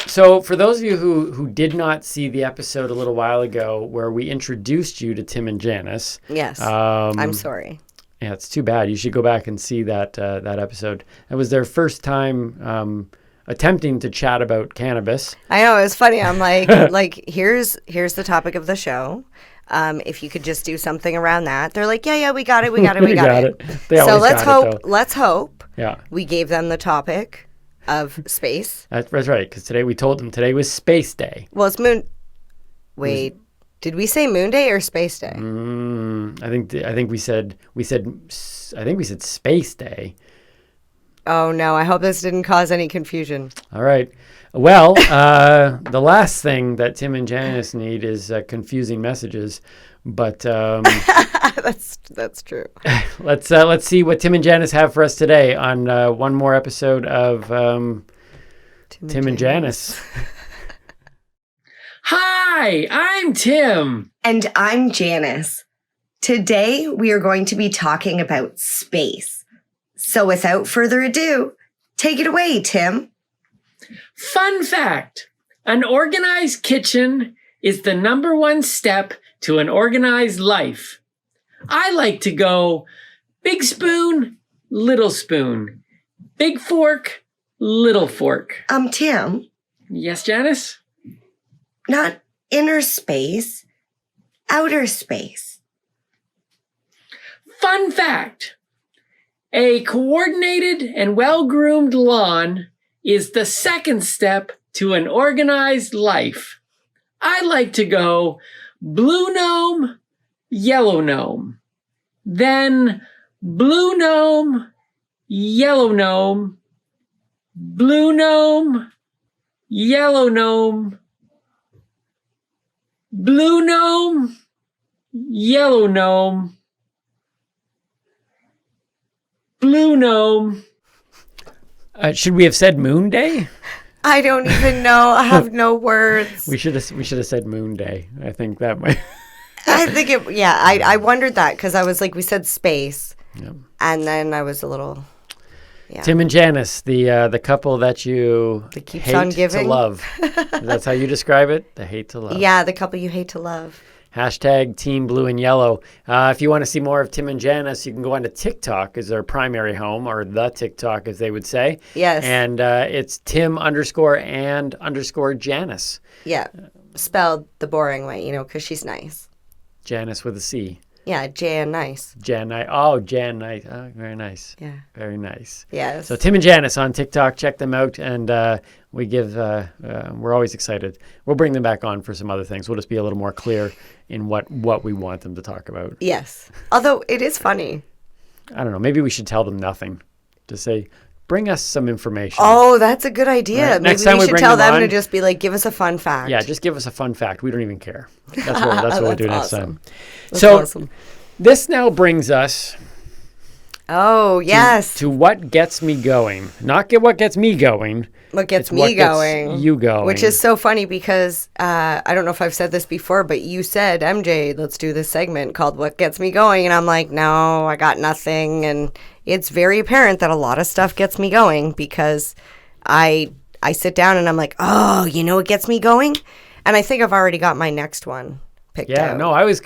so for those of you who did not see the episode a little while ago where we introduced you to Tim and Janice. Yes. I'm sorry. Yeah, it's too bad. You should go back and see that episode. It was their first time attempting to chat about cannabis. I know, it was funny. I'm like, here's the topic of the show. If you could just do something around that. They're like, yeah, we got it. We got it. They so always let's hope. Yeah. We gave them the topic of space. That's right, because today we told them today was Space Day. Well, it's Moon. Wait, did we say Moon Day or Space Day? I think we said Space Day. Oh no! I hope this didn't cause any confusion. All right. Well, the last thing that Tim and Janice need is confusing messages, but that's true. let's see what Tim and Janice have for us today on one more episode of Tim and Janice. Hi, I'm Tim. And I'm Janice. Today we are going to be talking about space. So without further ado, take it away, Tim. Fun fact, an organized kitchen is the number one step to an organized life. I like to go big spoon, little spoon, big fork, little fork. Tim. Yes, Janice? Not inner space, outer space. Fun fact, a coordinated and well-groomed lawn is the second step to an organized life. I like to go blue gnome, yellow gnome, then blue gnome, yellow gnome, blue gnome, yellow gnome, blue gnome, yellow gnome, blue gnome. Should we have said Moon Day? I don't even know. I have no words. We should have said Moon Day. I think that might. I think it. Yeah, I wondered that because I was like, we said space, and then I was a little. Yeah. Tim and Janice, the couple that you keeps hate on giving. to love. That's how you describe it? The hate to love. Yeah, the couple you hate to love. Hashtag Team Blue and Yellow. If you want to see more of Tim and Janice, you can go on to TikTok as their primary home, or the TikTok as they would say. Yes. And it's Tim_and_Janice. Yeah, spelled the boring way, because she's nice. Janice with a C. Yeah, Jan nice. Jan nice. Oh, Jan nice. Oh, very nice. Yeah. Very nice. Yes. So Tim and Janice on TikTok, check them out, and we're always excited. We'll bring them back on for some other things. We'll just be a little more clear in what we want them to talk about. Yes. Although it is funny. I don't know. Maybe we should tell them nothing. Just say, bring us some information. Oh, that's a good idea. Right. Maybe Next time we should tell them on, to just be like, give us a fun fact. Yeah, just give us a fun fact. We don't even care. That's what we'll do next time. That's so awesome. This now brings us Oh, yes. To what gets me going. Not get what gets me going. What gets me going. Gets you going. Which is so funny because I don't know if I've said this before, but you said, MJ, let's do this segment called What Gets Me Going. And I'm like, no, I got nothing. And it's very apparent that a lot of stuff gets me going because I sit down and I'm like, oh, you know what gets me going? And I think I've already got my next one picked out. Yeah, no, I was,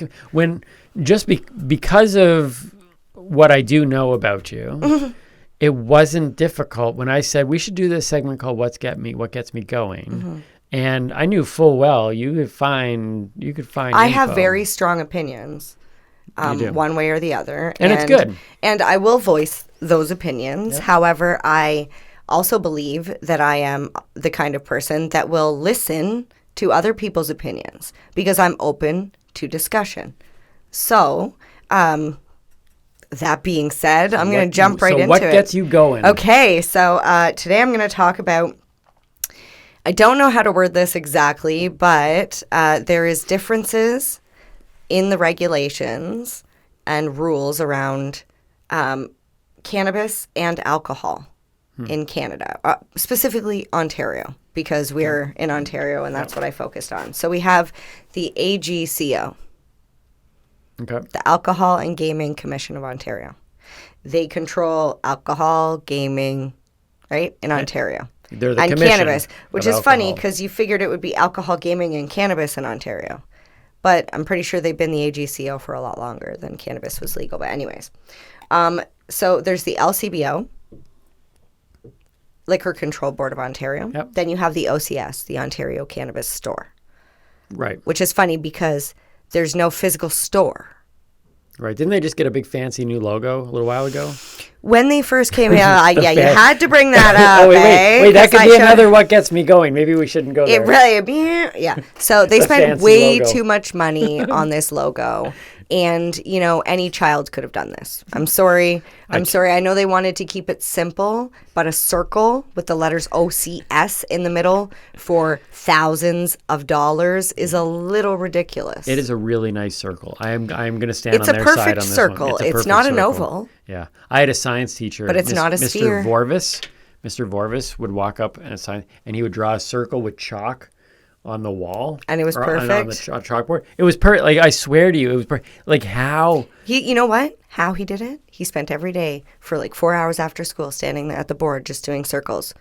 because of what I do know about you, it wasn't difficult when I said we should do this segment called What Gets Me Going. Mm-hmm. And I knew full well you could find I have very strong opinions, one way or the other. And it's good. And I will voice those opinions. However, I also believe that I am the kind of person that will listen to other people's opinions because I'm open to discussion. So, that being said, I'm going to jump right into it. So what gets you going? Okay, so today I'm going to talk about, I don't know how to word this exactly, but there is differences in the regulations and rules around cannabis and alcohol in Canada, specifically Ontario, because we're in Ontario and that's what I focused on. So we have the AGCO, the Alcohol and Gaming Commission of Ontario. They control gaming, right, in Ontario. They're the and commission cannabis, which is alcohol. funny because you figured it would be alcohol, gaming, and cannabis in Ontario. But I'm pretty sure they've been the AGCO for a lot longer than cannabis was legal. But anyways, so there's the LCBO, Liquor Control Board of Ontario. Yep. Then you have the OCS, the Ontario Cannabis Store. Right. Which is funny because there's no physical store. Right. Didn't they just get a big fancy new logo a little while ago? When they first came out, you had to bring that up. Wait, that could be another what gets me going. Maybe we shouldn't go there. It really, yeah. So they spent way too much money on this logo. And, you know, any child could have done this. I'm sorry. I know they wanted to keep it simple, but a circle with the letters OCS in the middle for thousands of dollars is a little ridiculous. It is a really nice circle. I'm going to stand on their side on this one. It's a perfect circle. It's not an oval. Yeah. I had a science teacher. But it's not a sphere. Mr. Vorvis would walk up and he would draw a circle with chalk on the wall. And it was perfect. On the chalkboard. It was perfect. Like, I swear to you, it was perfect. Like, how? You know what? How he did it? He spent every day for like 4 hours after school standing there at the board just doing circles.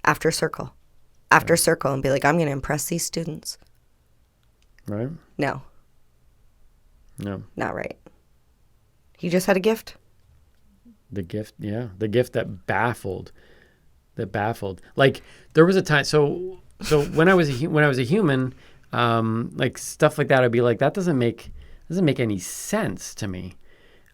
After circle. After circle. And be like, I'm going to impress these students. Right? No. Not right. He just had a gift. The gift, yeah. The gift that baffled. Like, there was a time... So when I was a human, like stuff like that, I'd be like, that doesn't make any sense to me.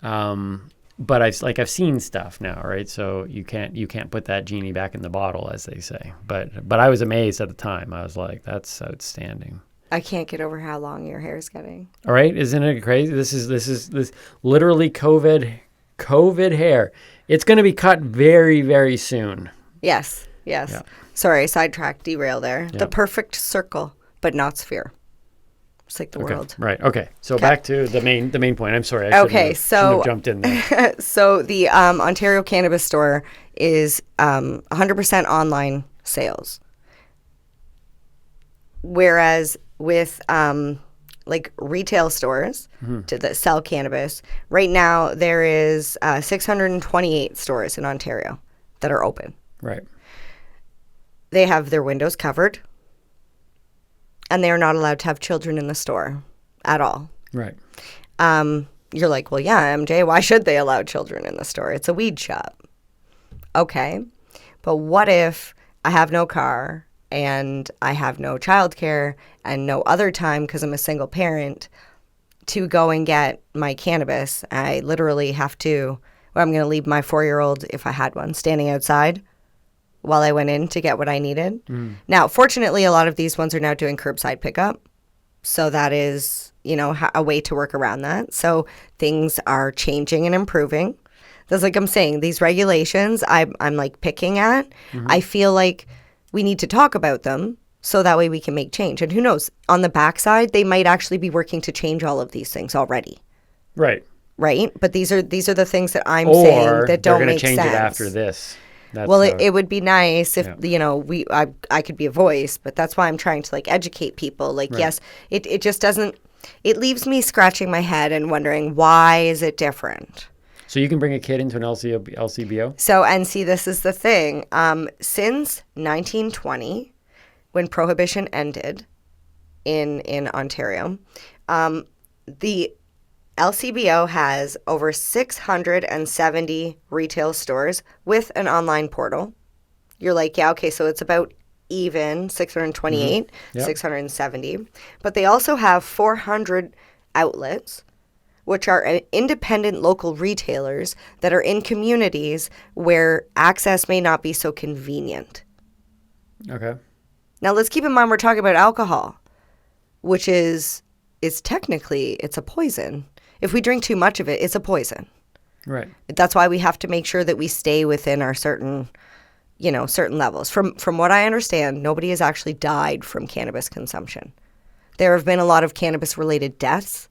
But I've seen stuff now, right? So you can't put that genie back in the bottle, as they say. But I was amazed at the time. I was like, that's outstanding. I can't get over how long your hair is getting. All right, isn't it crazy? This is literally COVID hair. It's going to be cut very, very soon. Yes. Yeah. Sorry, sidetrack, derail there. The perfect circle, but not sphere. It's like the world. Right. Okay. So back to the main point. I'm sorry. I shouldn't have jumped in there. So the Ontario Cannabis Store is 100% online sales. Whereas with like retail stores that sell cannabis, right now there is 628 stores in Ontario that are open. Right. They have their windows covered, and they are not allowed to have children in the store at all. Right. You're like, well, yeah, MJ, why should they allow children in the store? It's a weed shop. Okay. But what if I have no car and I have no childcare and no other time because I'm a single parent to go and get my cannabis? I literally have to, I'm going to leave my 4-year-old, if I had one, standing outside while I went in to get what I needed. Now, fortunately, a lot of these ones are now doing curbside pickup. So that is, you know, a way to work around that. So things are changing and improving. That's like I'm saying, these regulations I'm like picking at. I feel like we need to talk about them so that way we can make change. And who knows, on the backside, they might actually be working to change all of these things already. Right. Right? But these are the things that I'm saying that don't make sense. Or they're going to change it after this. It would be nice if, you know, I could be a voice, but that's why I'm trying to, like, educate people. Like, yes, it just doesn't, it leaves me scratching my head and wondering, why is it different? So you can bring a kid into an LCBO? So, and see, this is the thing. Since 1920, when Prohibition ended in Ontario, the LCBO has over 670 retail stores with an online portal. You're like, yeah, okay, so it's about even, 628, 670. But they also have 400 outlets which are independent local retailers that are in communities where access may not be so convenient. Okay. Now, let's keep in mind we're talking about alcohol, which is technically, it's a poison. If we drink too much of it, it's a poison. Right. That's why we have to make sure that we stay within our certain levels. From what I understand, nobody has actually died from cannabis consumption. There have been a lot of cannabis-related deaths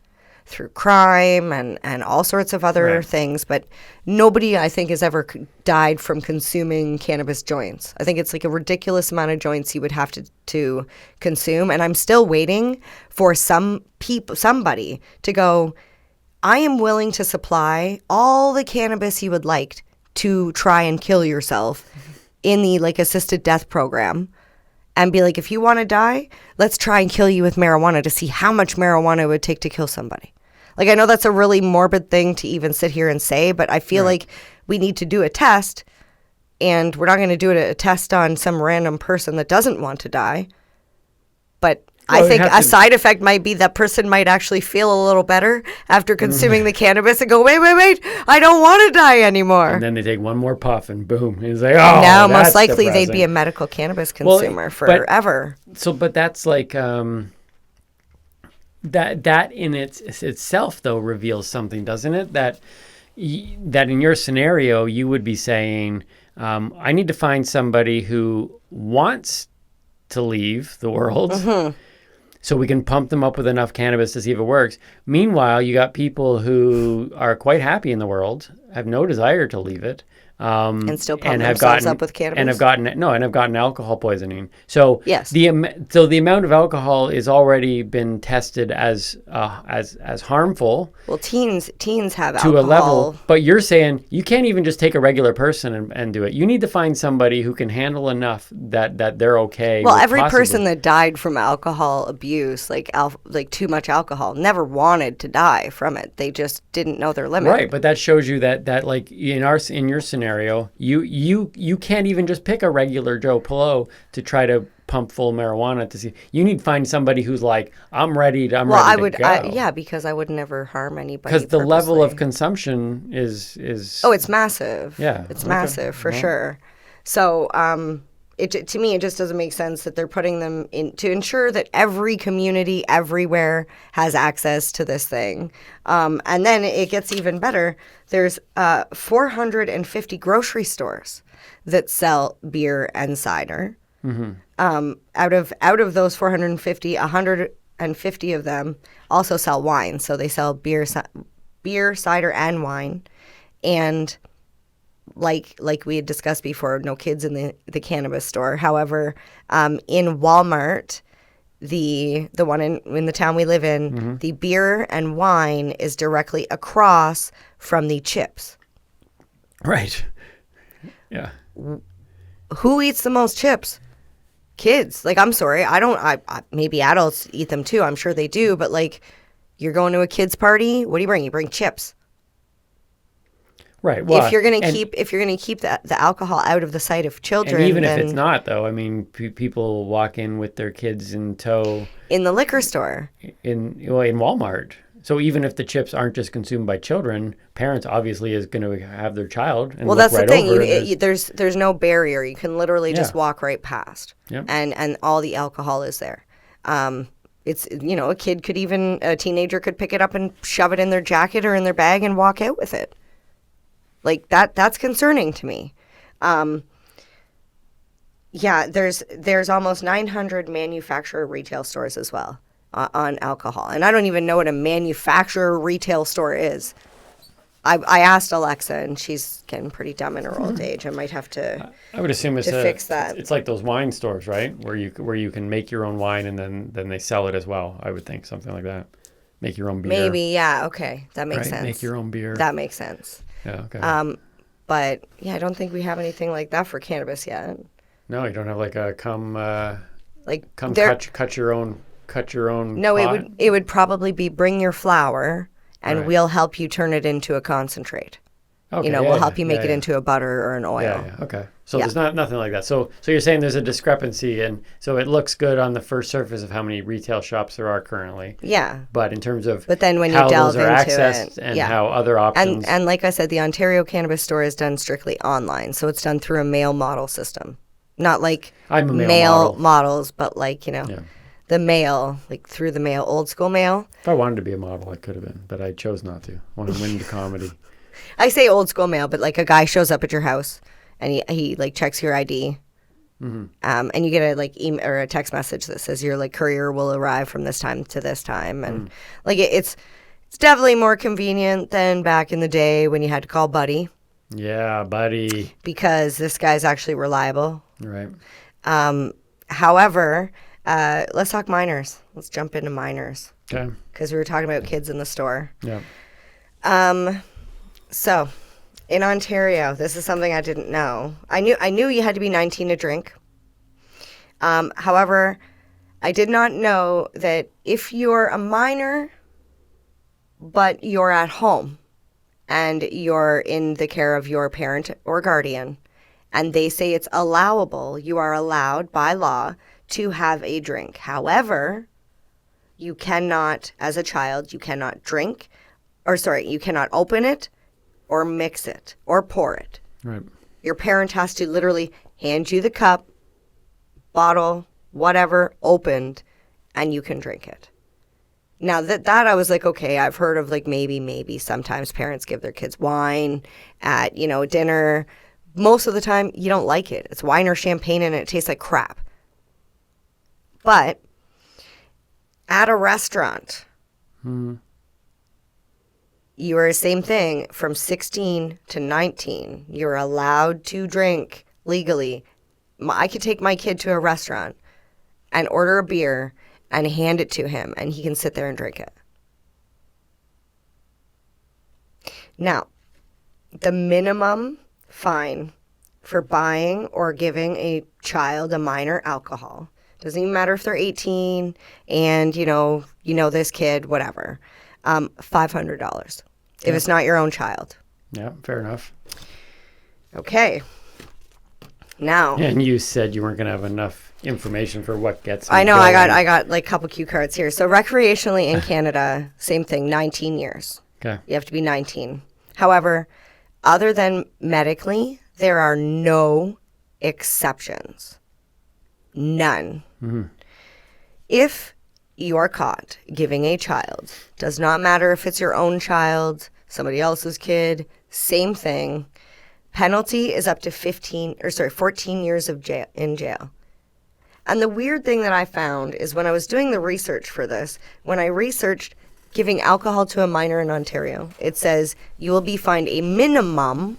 through crime and all sorts of other things, but nobody, I think, has ever died from consuming cannabis joints. I think it's like a ridiculous amount of joints you would have to consume, and I'm still waiting for somebody to go, I am willing to supply all the cannabis you would like to try and kill yourself in the like assisted death program, and be like, if you want to die, let's try and kill you with marijuana to see how much marijuana it would take to kill somebody. Like, I know that's a really morbid thing to even sit here and say, but I feel like we need to do a test, and we're not going to do a test on some random person that doesn't want to die. But I think a side effect might be that person might actually feel a little better after consuming the cannabis and go, wait, I don't want to die anymore. And then they take one more puff and boom. It's like, oh, now, that's most likely depressing. they'd be a medical cannabis consumer forever. But that's like... That in itself, though, reveals something, doesn't it? That in your scenario, you would be saying, I need to find somebody who wants to leave the world so we can pump them up with enough cannabis to see if it works. Meanwhile, you got people who are quite happy in the world, have no desire to leave it. And still pump themselves up with cannabis. And have gotten alcohol poisoning. So yes. the amount of alcohol is already been tested as harmful. Well, teens have to alcohol. A level, but you're saying you can't even just take a regular person and do it. You need to find somebody who can handle enough that they're okay. Well, every person that died from alcohol abuse, like too much alcohol, never wanted to die from it. They just didn't know their limit. Right, but that shows you that like in your scenario, you can't even just pick a regular Joe Blow to try to pump full marijuana to see. You need to find somebody who's like, I'm ready to go. Because I would never harm anybody. Because the level of consumption is oh, it's massive. Yeah, it's massive for sure. So to me, it just doesn't make sense that they're putting them in to ensure that every community everywhere has access to this thing. And then it gets even better. There's 450 grocery stores that sell beer and cider. Mm-hmm. Out of those 450, 150 of them also sell wine. So they sell beer, cider, and wine. And like we had discussed before, no kids in the cannabis store. However, in Walmart, the one in the town we live in, the beer and wine is directly across from the chips. Right. Yeah. Who eats the most chips? Kids. Like, I'm sorry, I maybe adults eat them too. I'm sure they do, but like, you're going to a kid's party, what do you bring? You bring chips. Right. Well, if you're gonna keep the alcohol out of the sight of children, and even if it's not, though, I mean, people walk in with their kids in tow in the liquor store, in Walmart. So even if the chips aren't just consumed by children, parents obviously is going to have their child. And that's right the thing. Over there's no barrier. You can literally just walk right past, yep. and all the alcohol is there. It's a teenager could pick it up and shove it in their jacket or in their bag and walk out with it. Like that's concerning to me. There's almost 900 manufacturer retail stores as well on alcohol. And I don't even know what a manufacturer retail store is. I asked Alexa, and she's getting pretty dumb in her old age. I might have to. I would assume it's fix that. It's like those wine stores, right? Where you can make your own wine and then they sell it as well. I would think something like that. Make your own beer. Maybe, yeah, okay, that makes sense. Make your own beer. That makes sense. Yeah, okay. But yeah, I don't think we have anything like that for cannabis yet. No, you don't have like a cut your own. No, pot? it would probably be bring your flower, and we'll help you turn it into a concentrate. Okay, we'll help you make it into a butter or an oil. Yeah. Okay. So there's nothing like that. So you're saying there's a discrepancy, and so it looks good on the first surface of how many retail shops there are currently. Yeah. But in terms of then when you how delve those are into accessed it, and how other options. And like I said, the Ontario Cannabis Store is done strictly online, so it's done through a mail model system, not like I'm a mail models, but like the mail, like through the mail, old school mail. If I wanted to be a model, I could have been, but I chose not to. I want to win into comedy. I say old school mail, but like a guy shows up at your house and he like checks your ID, and you get a like email or a text message that says your like courier will arrive from this time to this time, and like it's definitely more convenient than back in the day when you had to call Buddy. Yeah, Buddy. Because this guy's actually reliable. Right. However, let's talk minors. Let's jump into minors. Okay. Because we were talking about kids in the store. Yeah. So, in Ontario, this is something I didn't know. I knew you had to be 19 to drink. However, I did not know that if you're a minor, but you're at home and you're in the care of your parent or guardian, and they say it's allowable, you are allowed by law to have a drink. However, you cannot, as a child, you cannot you cannot open it or mix it or pour it. Right. Your parent has to literally hand you the cup, bottle, whatever, opened, and you can drink it. Now that I was like, okay, I've heard of like maybe sometimes parents give their kids wine at, dinner. Most of the time you don't like it. It's wine or champagne and it tastes like crap. But at a restaurant, you are the same thing from 16 to 19. You're allowed to drink legally. I could take my kid to a restaurant and order a beer and hand it to him, and he can sit there and drink it. Now, the minimum fine for buying or giving a child, a minor, alcohol, doesn't even matter if they're 18 and, you know this kid, whatever, $500 if it's not your own child. Yeah, fair enough. Okay. Now. And you said you weren't going to have enough information for what gets. I know. Going. I got like a couple cue cards here. So recreationally in Canada, same thing, 19 years. Okay. You have to be 19. However, other than medically, there are no exceptions. None. Mm-hmm. If you are caught giving a child, does not matter if it's your own child, somebody else's kid, same thing. Penalty is up to 14 years of in jail. And the weird thing that I found is when I was doing the research for this, when I researched giving alcohol to a minor in Ontario, it says you will be fined a minimum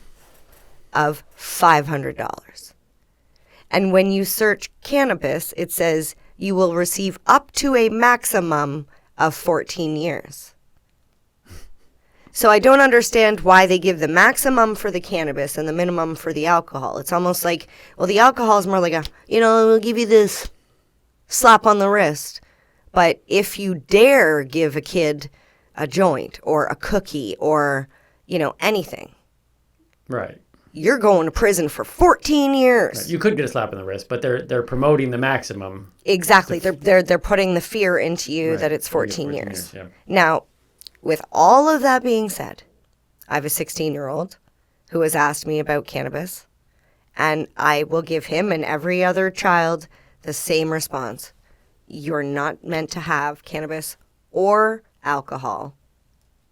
of $500. And when you search cannabis, it says you will receive up to a maximum of 14 years. So I don't understand why they give the maximum for the cannabis and the minimum for the alcohol. It's almost like, well, the alcohol is more like we'll give you this slap on the wrist. But if you dare give a kid a joint or a cookie or, anything. Right. You're going to prison for 14 years. Right. You could get a slap on the wrist, but they're promoting the maximum. Exactly. They're putting the fear into you that it's 14 years. Yeah. Now, with all of that being said, I have a 16-year-old who has asked me about cannabis, and I will give him and every other child the same response. You're not meant to have cannabis or alcohol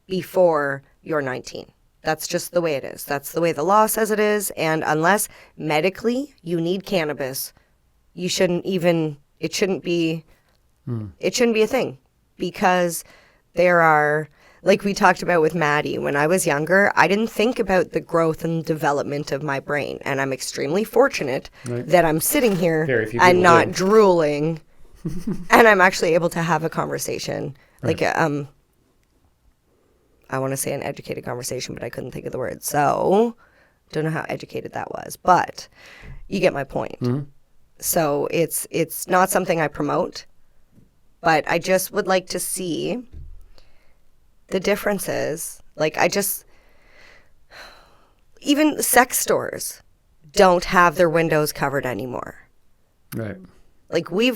before you're 19. That's just the way it is. That's the way the law says it is. And unless medically you need cannabis, it shouldn't be a thing, because there are, like we talked about with Maddie, when I was younger, I didn't think about the growth and development of my brain. And I'm extremely fortunate that I'm sitting here and not drooling and I'm actually able to have a conversation. Right. Like, I want to say an educated conversation, but I couldn't think of the word. So, don't know how educated that was, but you get my point. Mm-hmm. So, it's not something I promote, but I just would like to see the differences. Like, even sex stores don't have their windows covered anymore. Right. Like you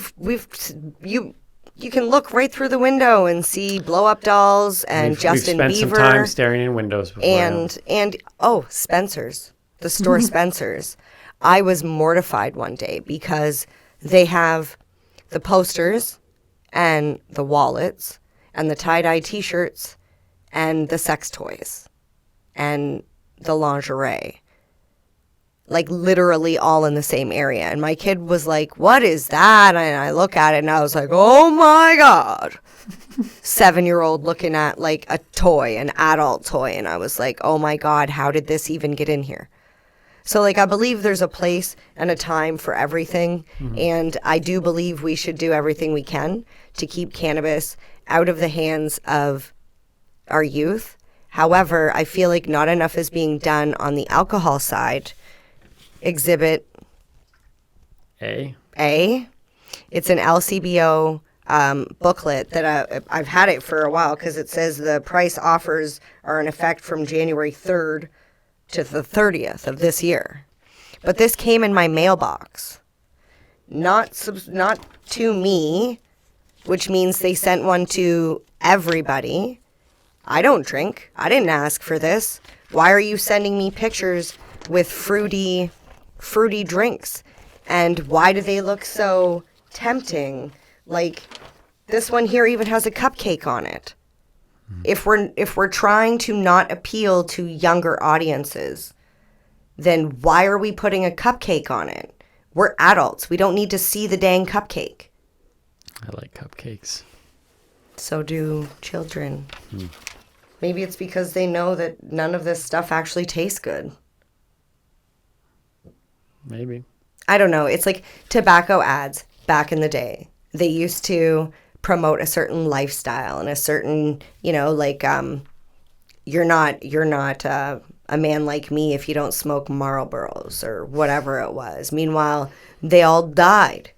can look right through the window and see blow up dolls and Justin Bieber. We've spent some time staring in windows before. And Spencer's, the store Spencer's. I was mortified one day because they have the posters and the wallets and the tie-dye t-shirts and the sex toys and the lingerie. Like literally all in the same area. And my kid was like, what is that? And I look at it and I was like, oh my God. 7-year-old looking at like a toy, an adult toy. And I was like, oh my God, how did this even get in here? So like I believe there's a place and a time for everything. Mm-hmm. And I do believe we should do everything we can to keep cannabis out of the hands of our youth. However, I feel like not enough is being done on the alcohol side. Exhibit A. It's an LCBO booklet that I've had it for a while because it says the price offers are in effect from January 3rd to the 30th of this year. But this came in my mailbox. Not to me, which means they sent one to everybody. I don't drink. I didn't ask for this. Why are you sending me pictures with fruity drinks? And why do they look so tempting? Like this one here even has a cupcake on it. If we're trying to not appeal to younger audiences, then why are we putting a cupcake on it? We're adults. We don't need to see the dang cupcake. I like cupcakes. So do children. Maybe it's because they know that none of this stuff actually tastes good. Maybe. I don't know. It's like tobacco ads back in the day. They used to promote a certain lifestyle and a certain, like you're not a man like me if you don't smoke Marlboros or whatever it was. Meanwhile, they all died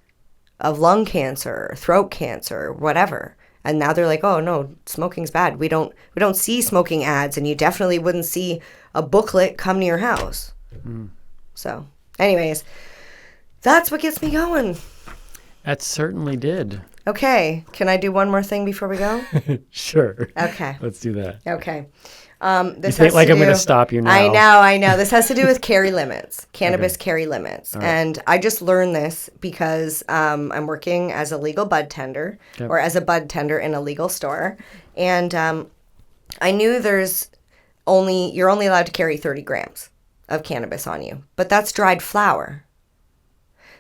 of lung cancer, or throat cancer, or whatever. And now they're like, oh no, smoking's bad. We don't see smoking ads, and you definitely wouldn't see a booklet come to your house. So, anyways, that's what gets me going. That certainly did. Okay, can I do one more thing before we go? Sure. Okay. Let's do that. Okay. This you think like I'm going to stop you now. I know. This has to do with carry limits, cannabis carry limits. Right. And I just learned this because I'm working as a legal bud tender or as a bud tender in a legal store. And I knew you're only allowed to carry 30 grams of cannabis on you, but that's dried flower.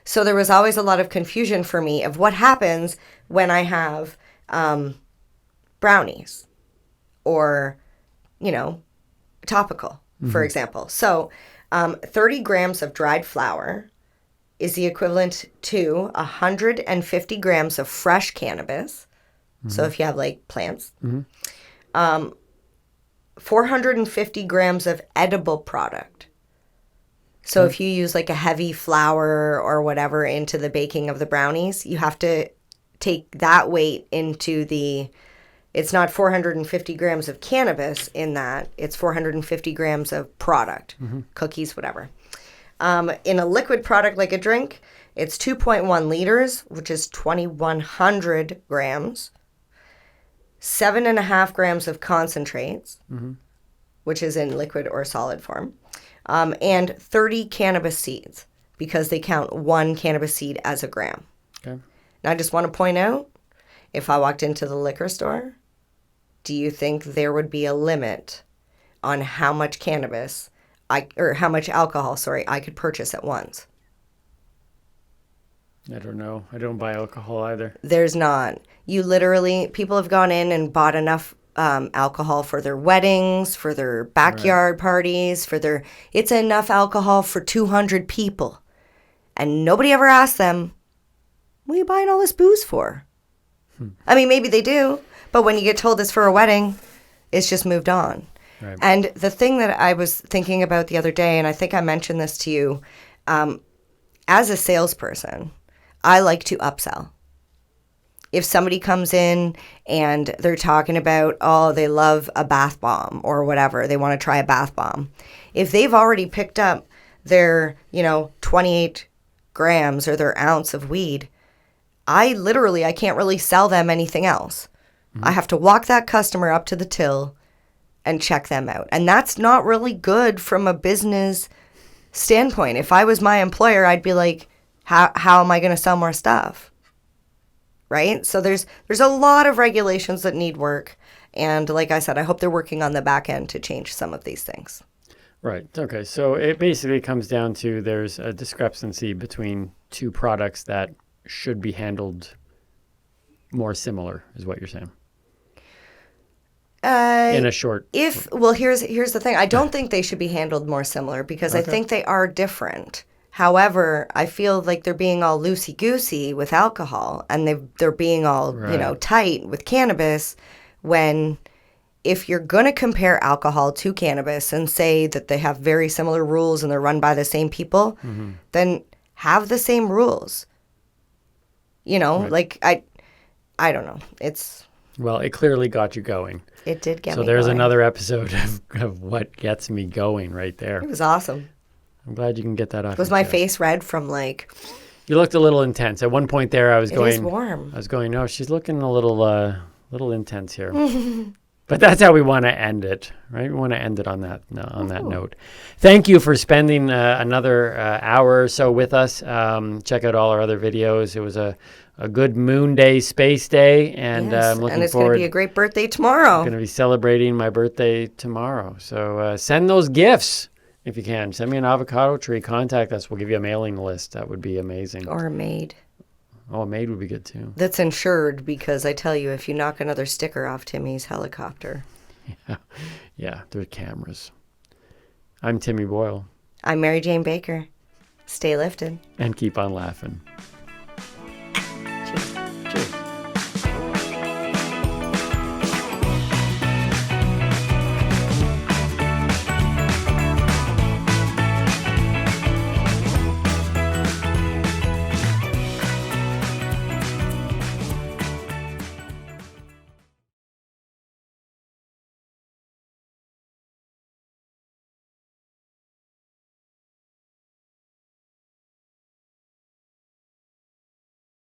So there was always a lot of confusion for me of what happens when I have brownies or, topical, for example. So 30 grams of dried flower is the equivalent to 150 grams of fresh cannabis. So if you have like plants, 450 grams of edible product. So if you use like a heavy flour or whatever into the baking of the brownies, you have to take that weight into it's not 450 grams of cannabis in that, it's 450 grams of product, cookies, whatever. In a liquid product like a drink, it's 2.1 liters, which is 2,100 grams, 7.5 grams of concentrates, which is in liquid or solid form. And 30 cannabis seeds because they count one cannabis seed as a gram. Okay. Now, I just want to point out, if I walked into the liquor store, do you think there would be a limit on how much how much alcohol, I could purchase at once? I don't know. I don't buy alcohol either. There's not. People have gone in and bought enough alcohol for their weddings, for their backyard parties, it's enough alcohol for 200 people. And nobody ever asked them, what are you buying all this booze for? I mean, maybe they do, but when you get told it's for a wedding, it's just moved on. Right. And the thing that I was thinking about the other day, and I think I mentioned this to you, as a salesperson, I like to upsell. if somebody comes in and they're talking about, oh, they love a bath bomb or whatever, they want to try a bath bomb. If they've already picked up their, 28 grams or their ounce of weed, I can't really sell them anything else. I have to walk that customer up to the till and check them out. And that's not really good from a business standpoint. If I was my employer, I'd be like, how am I going to sell more stuff? Right? So there's a lot of regulations that need work. And like I said, I hope they're working on the back end to change some of these things. Right. Okay. So it basically comes down to there's a discrepancy between two products that should be handled more similar, is what you're saying. In a short. Here's the thing. I don't think they should be handled more similar because I think they are different. However, I feel like they're being all loosey-goosey with alcohol and they're being all, tight with cannabis when if you're going to compare alcohol to cannabis and say that they have very similar rules and they're run by the same people, then have the same rules. Like I don't know. Well, it clearly got you going. It did get me going. So there's going. another episode of what gets me going right there. It was awesome. I'm glad you can get that off. Was my face red from You looked a little intense. At one point there, I was going. It is warm. I was going. No, she's looking a little intense here. But that's how we want to end it, right? We want to end it on that note. Thank you for spending another hour or so with us. Check out all our other videos. It was a good moon day, space day, and I'm looking forward. And it's going to be a great birthday tomorrow. I'm going to be celebrating my birthday tomorrow. So send those gifts if you can. Send me an avocado tree. Contact us. We'll give you a mailing list. That would be amazing. Or a maid. Oh, a maid would be good too. That's insured because I tell you, if you knock another sticker off Timmy's helicopter. Yeah, there's cameras. I'm Timmy Boyle. I'm Marijane Baker. Stay lifted. And keep on laughing.